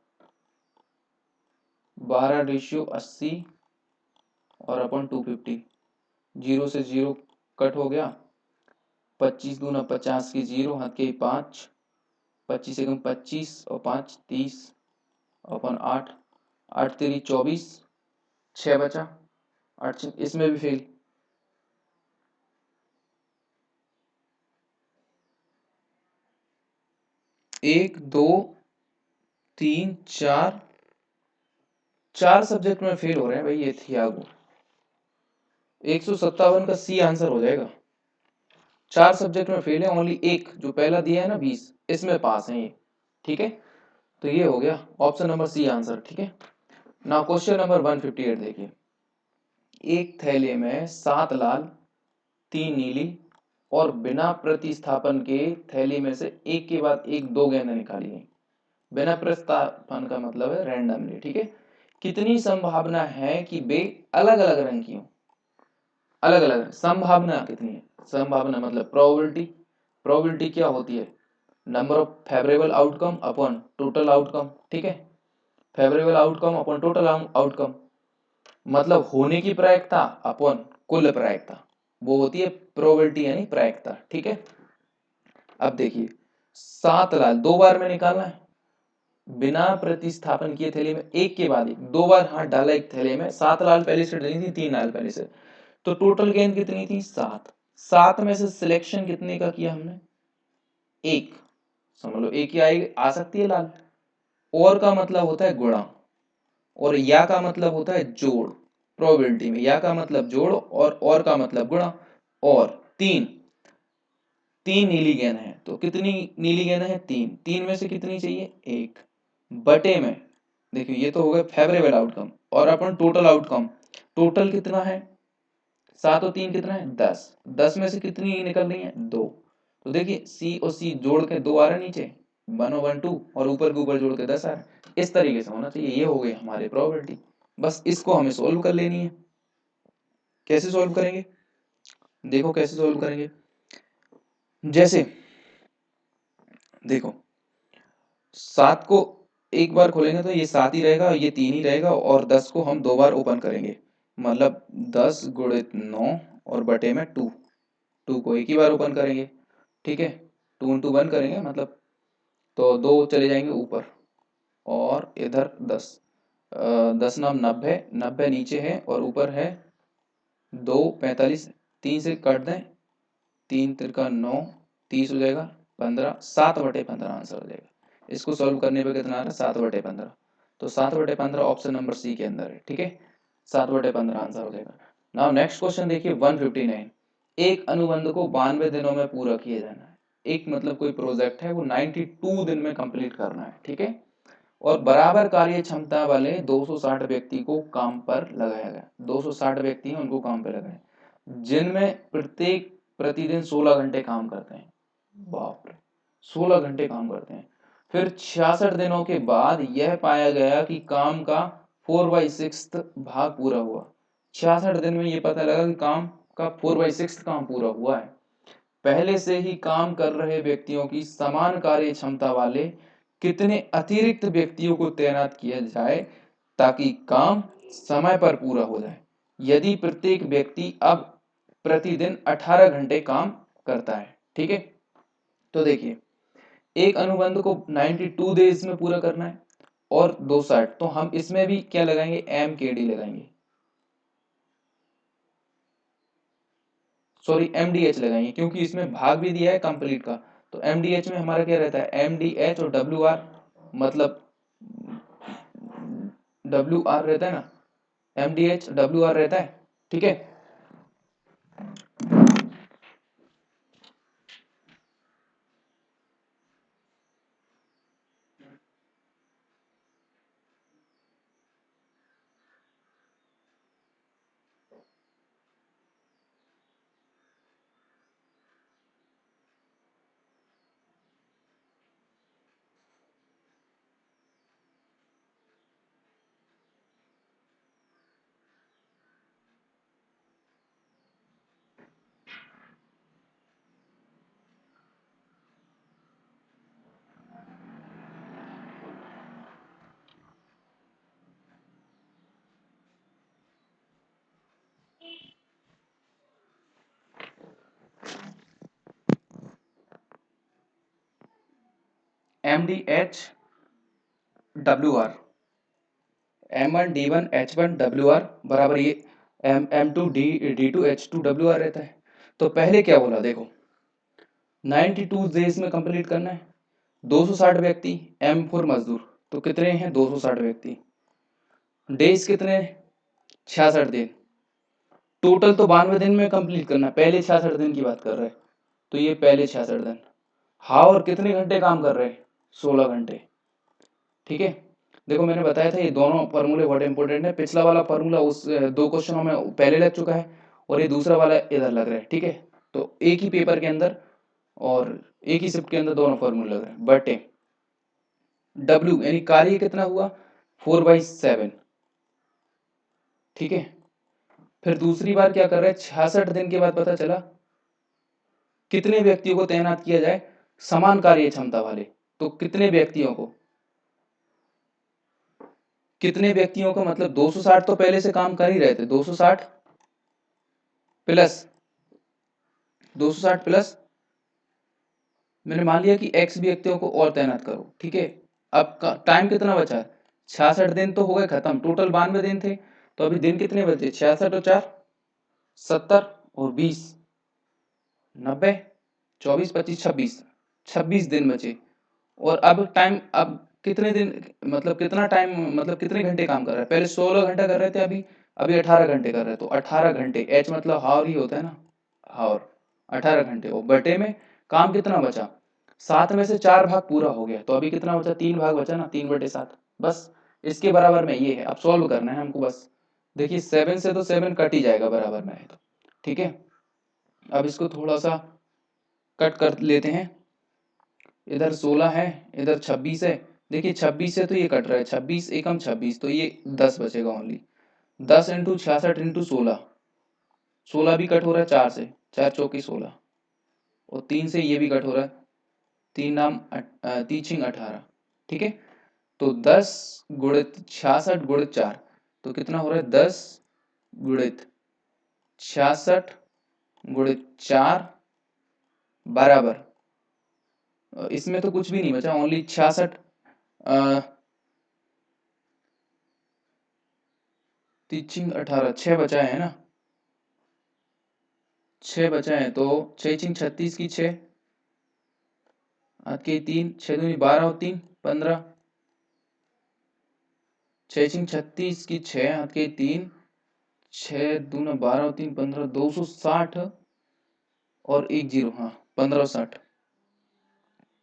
12/80 और अपन 250, 0 से 0 कट हो गया, 25 दूना 50 की 0, हाथ के 5, 25 एकम 25 और 5 30, अपन 8, 8 तिरी 24, 6 बचा, 8, इसमें भी फेल। एक, दो, तीन, चार सब्जेक्ट में फेल हो रहे हैं भाई ये थियागो। 157 का सी आंसर हो जाएगा। 4 सब्जेक्ट में फेल है, ओनली एक जो पहला दिया है ना 20, इसमें पास है ये। ठीक है, तो ये हो गया ऑप्शन नंबर सी आंसर। ठीक है, नाउ क्वेश्चन नंबर 158 देखिए। एक थैले में 7 लाल, 3 नीली और बिना प्रतिस्थापन के थैली में से एक के बाद एक 2 गेंदें निकाली गई। बिना प्रतिस्थापन का मतलब है रैंडमली। ठीक है, कितनी संभावना है कि वे अलग अलग रंग की हों? अलग अलग संभावना कितनी है? संभावना मतलब प्रोबेबिलिटी। प्रोबेबिलिटी क्या होती है? Number of favourable outcome upon total outcome. ठीक है, favourable outcome upon total outcome, मतलब होने की प्रायिकता अपॉन कुल प्रायिकता, वो होती है प्रोबेबिलिटी यानी प्रायिकता। ठीक है, अब देखिए 7 लाल 2 बार में निकालना है, बिना प्रतिस्थापन किए थैली में एक के बाद एक 2 बार हाथ डाला एक थैले में, 7 लाल पहले से डली थी, 3 लाल पहले से, तो टोटल गेंद कितनी थी? 7। 7 में से सिलेक्शन कितने का किया हमने? एक, समझ लो एक ही आ सकती है लाल। और का मतलब होता है गुणा, और या का मतलब होता है जोड़। प्रोबेबिलिटी में या का मतलब जोड़ और का मतलब गुणा। और तीन, 3 नीली गेंद है, तो कितनी नीली गेंद है? 3। 3 में से कितनी चाहिए? एक। बटे में देखिए ये तो हो गया फेवरेबल आउटकम, और अपन टोटल आउटकम, टोटल कितना है? 7 और 3 कितना है? 10। 10 में से कितनी निकल रही है? 2। तो देखिए सी और सी जोड़ के 2 आ रहे नीचे, 1 और 1 2, और ऊपर के ऊपर जोड़ के 10 आ रहे। इस तरीके से होना चाहिए। ये हो गई हमारी प्रोबेबिलिटी। बस इसको हमें सोल्व कर लेनी है। कैसे सोल्व करेंगे? देखो कैसे सोल्व करेंगे। जैसे देखो 7 को एक बार खोलेंगे तो ये 7 ही रहेगा, ये 3 ही रहेगा, और 10 को हम 2 बार ओपन करेंगे, मतलब 10 गुणित 9 और बटे में 2। 2 को एक ही बार ओपन करेंगे। ठीक है, 2 इंटू 1 करेंगे, मतलब तो 2 चले जाएंगे ऊपर, और इधर 10, 10 नाम 90, 90 नीचे है और ऊपर है 2, 45, 3 से काट दें, 3 तिरका 9, 30 हो जाएगा, 15, 7/15 आंसर हो जाएगा। इसको सॉल्व करने पे कितना आ रहा है? 7/15। तो 7/15 ऑप्शन नंबर सी के अंदर है। ठीक है, 7/15 आंसर हो जाएगा। नाउ नेक्स्ट क्वेश्चन देखिए 159। एक अनुबंध को 92 दिनों में पूरा किया जाना है। एक मतलब कोई प्रोजेक्ट है, वो 92 दिन में कंप्लीट करना है। ठीक है, और बराबर कार्य क्षमता वाले 260 व्यक्ति को काम पर लगाया गया। 260 व्यक्ति हैं, उनको काम पर लगाया, जिनमें प्रत्येक प्रतिदिन 16 घंटे काम करते हैं। बाप रे, 16 घंटे काम करते हैं। फिर 66 दिनों के बाद यह पाया गया कि काम का 4/6 भाग पूरा हुआ। 66 दिन में ये पता लगा कि काम का 4/6 काम पूरा हुआ है। पहले से ही काम कर रहे व्यक्तियों की समान कार्य क्षमता वाले कितने अतिरिक्त व्यक्तियों को तैनात किया जाए ताकि काम समय पर पूरा हो जाए, यदि प्रत्येक व्यक्ति अब प्रतिदिन 18 घंटे काम करता है। ठीक है, तो देखिए एक अनुबंध को 92 डेज में पूरा करना है और 260, तो हम इसमें भी क्या लगाएंगे? MKD लगाएंगे, सॉरी MDH लगाएंगे, क्योंकि इसमें भाग भी दिया है कंप्लीट का। तो MDH में हमारा क्या रहता है? MDH और WR, मतलब WR रहता है ना, MDH WR रहता है, ठीक है। MDH WR, M1D1H1WR बराबर ये M2D2H2WR रहता है। तो पहले क्या बोला देखो, 92 डेज में कंप्लीट करना है, 260 व्यक्ति, M4 मजदूर, तो कितने हैं 260 व्यक्ति, डेज कितने, 66 दिन, टोटल तो 92 दिन में कंप्लीट करना है, पहले 66 दिन की बात कर रहे हैं, तो ये पहले 66 दिन। हाँ, और कितने घंटे काम कर रहे हैं, 16 घंटे, ठीक है। देखो मैंने बताया था ये दोनों फार्मूले बहुत इंपॉर्टेंट है, पिछला वाला फार्मूला उस 2 क्वेश्चनों में पहले लग चुका है और ये दूसरा वाला इधर लग रहा है, ठीक है। तो एक ही पेपर के अंदर और एक ही शिफ्ट के अंदर दोनों फार्मूले लग रहे हैं। बटे W यानी कार्य कितना हुआ, 4/7, ठीक है। फिर दूसरी बार क्या कर रहे हैं, 66 दिन के बाद पता चला कितने व्यक्तियों को तैनात किया जाए समान कार्य क्षमता वाले, तो कितने व्यक्तियों को, कितने व्यक्तियों को मतलब 260 तो पहले से काम कर ही रहे थे, 260 प्लस 260 प्लस मैंने मान लिया कि x व्यक्तियों को और तैनात करो, ठीक है। अब टाइम कितना बचा है, 66 दिन तो हो गए खत्म, टोटल 92 दिन थे, तो अभी दिन कितने बचे, 66 और 4 70 और 20 90 24 25 26 26 दिन बचे। और अब टाइम, अब कितने दिन मतलब कितना टाइम मतलब कितने घंटे काम कर रहा है, पहले 16 घंटा कर रहे थे, अभी अभी 18 घंटे कर रहे हैं, तो 18 घंटे, एच मतलब हावर ही होता है ना, हावर, 18 घंटे, और बटे में काम कितना बचा, 7 में से 4 भाग पूरा हो गया, तो अभी कितना बचा, 3 भाग बचा ना, 3/7, बस इसके बराबर में ये है। अब सॉल्व करना है हमको बस, देखिए 7 से तो 7 कट ही जाएगा बराबर में है तो, ठीक है। अब इसको थोड़ा सा कट कर लेते हैं, इधर 16 है, इधर 26 है, देखिए 26 से तो ये कट रहा है, 26 एकम 26, तो ये 10 बचेगा ओनली, 10 इंटू 66 इंटू 16, 16 भी कट हो रहा है 4 से, 4 चौकी 16, और 3 से ये भी कट हो रहा है, 3 नाम 3 18, ठीक है। तो 10 गुणित 66 गुणित 4, तो कितना हो रहा है, 10 गुणित 66 गुणित 4 बराबर, इसमें तो कुछ भी नहीं बचा, ओनली 66 तीन 18, 6 बचा है ना, 6 बचा है, तो 6 36 की 6 हाथ के 3, 6 दूनी 12 और 3 15, 6 36 की 6 हाथ के 3, 6 दूना 12 और 3 15, 260 और 1 0, हाँ 1560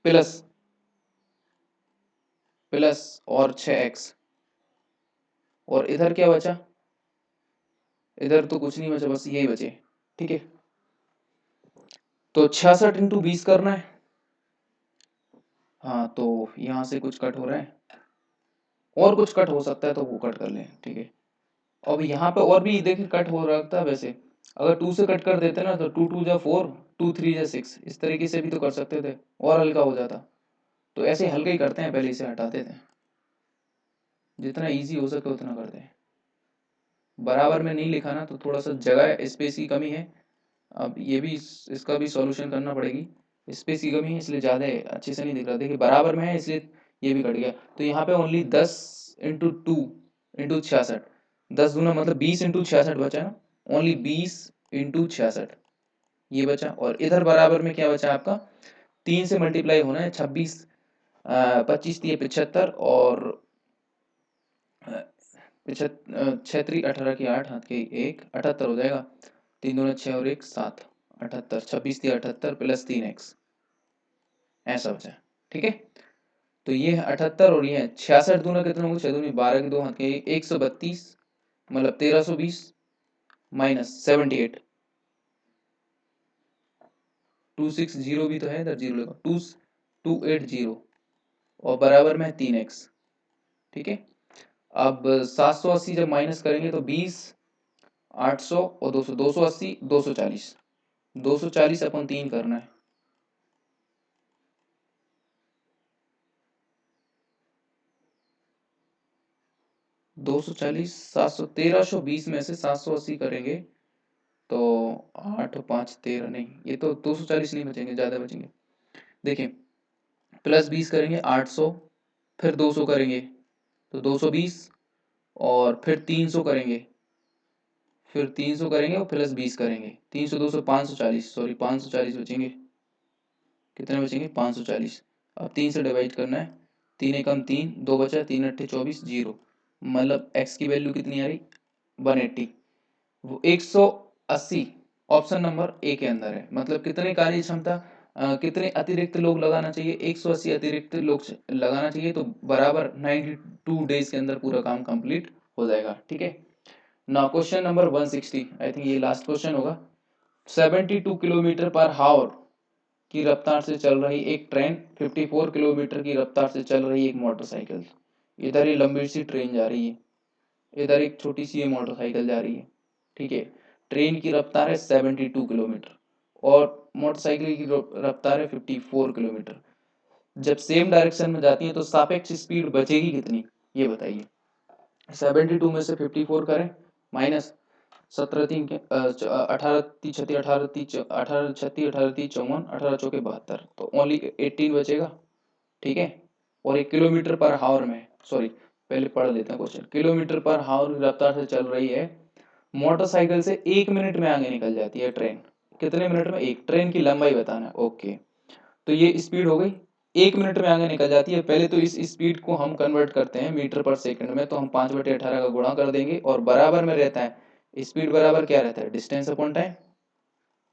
प्लस प्लस और 6x, और इधर क्या बचा, इधर तो कुछ नहीं बचा, बस यही बचे, ठीक है। तो 66 इंटू 20 करना है, हाँ तो यहाँ से कुछ कट हो रहा है, और कुछ कट हो सकता है तो वो कट कर लें, ठीक है। अब यहाँ पे और भी देखिए कट हो रहा था, वैसे अगर 2 से कट कर देते ना तो 2 2 जा 4, 2 3 जा 6, इस तरीके से भी तो कर सकते थे और हल्का हो जाता, तो ऐसे हल्का ही करते हैं, पहले इसे हटाते थे, जितना इजी हो सके उतना करते हैं। बराबर में नहीं लिखा ना तो थोड़ा सा जगह स्पेस की कमी है, अब ये भी इसका भी सॉल्यूशन करना पड़ेगी, स्पेस की कमी है इसलिए ज़्यादा अच्छे से नहीं दिख रहा, देखिए बराबर में है इसलिए ये भी कट गया, तो यहाँ पे ओनली 10 इंटू 2 इंटू 66, 10 दूना मतलब 20 इंटू 66 बचा ना, ओनली 20 इंटू 66 ये बचा, और इधर बराबर में क्या बचा आपका, 3 से मल्टीप्लाई होना है, 26 25 3 75 और छः त्रिक 18 की 8, हाथ की 1, 78 हो जाएगा। 3 दूना 6 और 1 7, 78, 26 थी 78 प्लस 3x, ऐसा बचा। ठीक है, तो ये है 78 और ये है 66 दूना कितना होगा, 6 दूनी 12 के 2, हाथ के 132 मतलब 1320 माइनस 78, 260 भी तो है इधर, जीरो लगा, 280 और बराबर में 3x। ठीक है, अब 780 जब माइनस करेंगे तो 20, 800 और 200, 280, 240, 240 अपन 3 करना है। दो सौ चालीस 1320 में से 780 करेंगे तो 8 5 13, नहीं ये तो 240 नहीं बचेंगे, ज्यादा बचेंगे। देखिए प्लस 20 करेंगे 800, फिर 200 करेंगे तो 220 और फिर 300 करेंगे, फिर 300 करेंगे और प्लस 20 करेंगे, 300 200 540, सॉरी 540 बचेंगे। कितने बचेंगे 540। अब 3 से डिवाइड करना है, 3 एकम 3, 2 बचा, 3 अट्ठे 24, 0, मतलब x की वैल्यू कितनी आ रही 180। वो 180 ऑप्शन नंबर ए के अंदर है। मतलब कितने कार्य क्षमता कितने अतिरिक्त लोग लगाना चाहिए, 180 अतिरिक्त लोग लगाना चाहिए, तो बराबर 92 डेज के अंदर पूरा काम कंप्लीट हो जाएगा। ठीक है, now question number 160, I think ये लास्ट क्वेश्चन होगा। 72 किलोमीटर पर हावर की रफ्तार से चल रही एक ट्रेन, 54 किलोमीटर की रफ्तार से चल रही एक मोटरसाइकिल। इधर ये लंबी सी ट्रेन जा रही है, इधर एक छोटी सी ये मोटरसाइकिल जा रही है। ठीक है, ट्रेन की रफ्तार है 72 किलोमीटर और मोटरसाइकिल की रफ्तार है 54 किलोमीटर। जब सेम डायरेक्शन में जाती है तो सापेक्ष स्पीड बचेगी कितनी, ये बताइए। 72 में से 54 करें, माइनस 17 3 के 18 3 36 18 3 18 36 18 3 54 18 चौके 72, तो ओनली 18 बचेगा। ठीक है, और 1 किलोमीटर पर हावर में, सॉरी पहले पढ़ लेते हैं क्वेश्चन। किलोमीटर पर हावर की रफ्तार से चल रही है मोटरसाइकिल से 1 मिनट में आगे निकल जाती है ट्रेन। कितने मिनट में, एक ट्रेन की लंबाई बताना है। ओके, तो ये स्पीड हो गई, 1 मिनट में आगे निकल जाती है। पहले तो इस स्पीड को हम कन्वर्ट करते हैं मीटर पर सेकंड में, तो हम 5/18 का गुणा कर देंगे और बराबर में रहता है स्पीड बराबर क्या रहता है, distance upon time,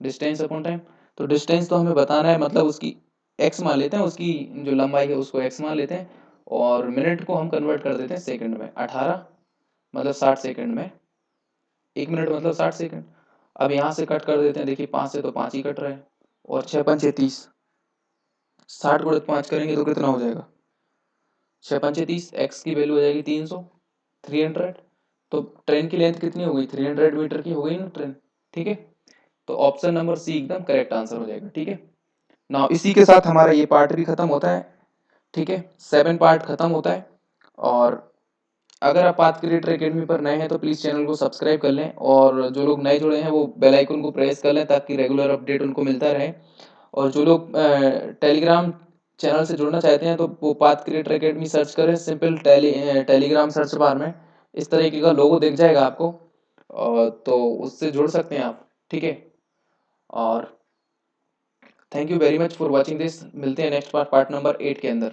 distance upon time. तो डिस्टेंस तो हमें बताना है, मतलब उसकी एक्स मान लेते हैं, उसकी जो लंबाई है उसको एक्स मान लेते हैं और मिनट को हम कन्वर्ट कर देते हैं सेकंड में। 18 मतलब 60 सेकंड में, 1 मिनट मतलब 60 सेकंड। अब यहाँ से कट कर देते हैं, देखिए 5 से तो 5 ही कट रहा है और 6 पंचे 30, 60 गुणित 5 करेंगे तो कितना हो जाएगा, 6 पंचे 30, एक्स की वैल्यू हो जाएगी 300, 300। तो ट्रेन की लेंथ कितनी हो गई, 300 मीटर की हो गई ना ट्रेन। ठीक है, तो ऑप्शन नंबर सी एकदम करेक्ट आंसर हो जाएगा। ठीक है, नाउ इसी के साथ हमारा ये पार्ट भी खत्म होता है। ठीक है, 7 पार्ट खत्म होता है। और अगर आप पाथ क्रिएटर एकेडमी पर नए हैं तो प्लीज़ चैनल को सब्सक्राइब कर लें, और जो लोग नए जुड़े हैं वो बेल आइकन को प्रेस कर लें ताकि रेगुलर अपडेट उनको मिलता रहे। और जो लोग टेलीग्राम चैनल से जुड़ना चाहते हैं तो वो पाथ क्रिएटर एकेडमी सर्च करें, सिंपल टेलीग्राम सर्च बार में इस तरीके का लोगो दिख जाएगा आपको, तो उससे जुड़ सकते हैं आप। ठीक है, और thank you very much for watching this. मिलते हैं नेक्स्ट पार्ट नंबर 8 के अंदर।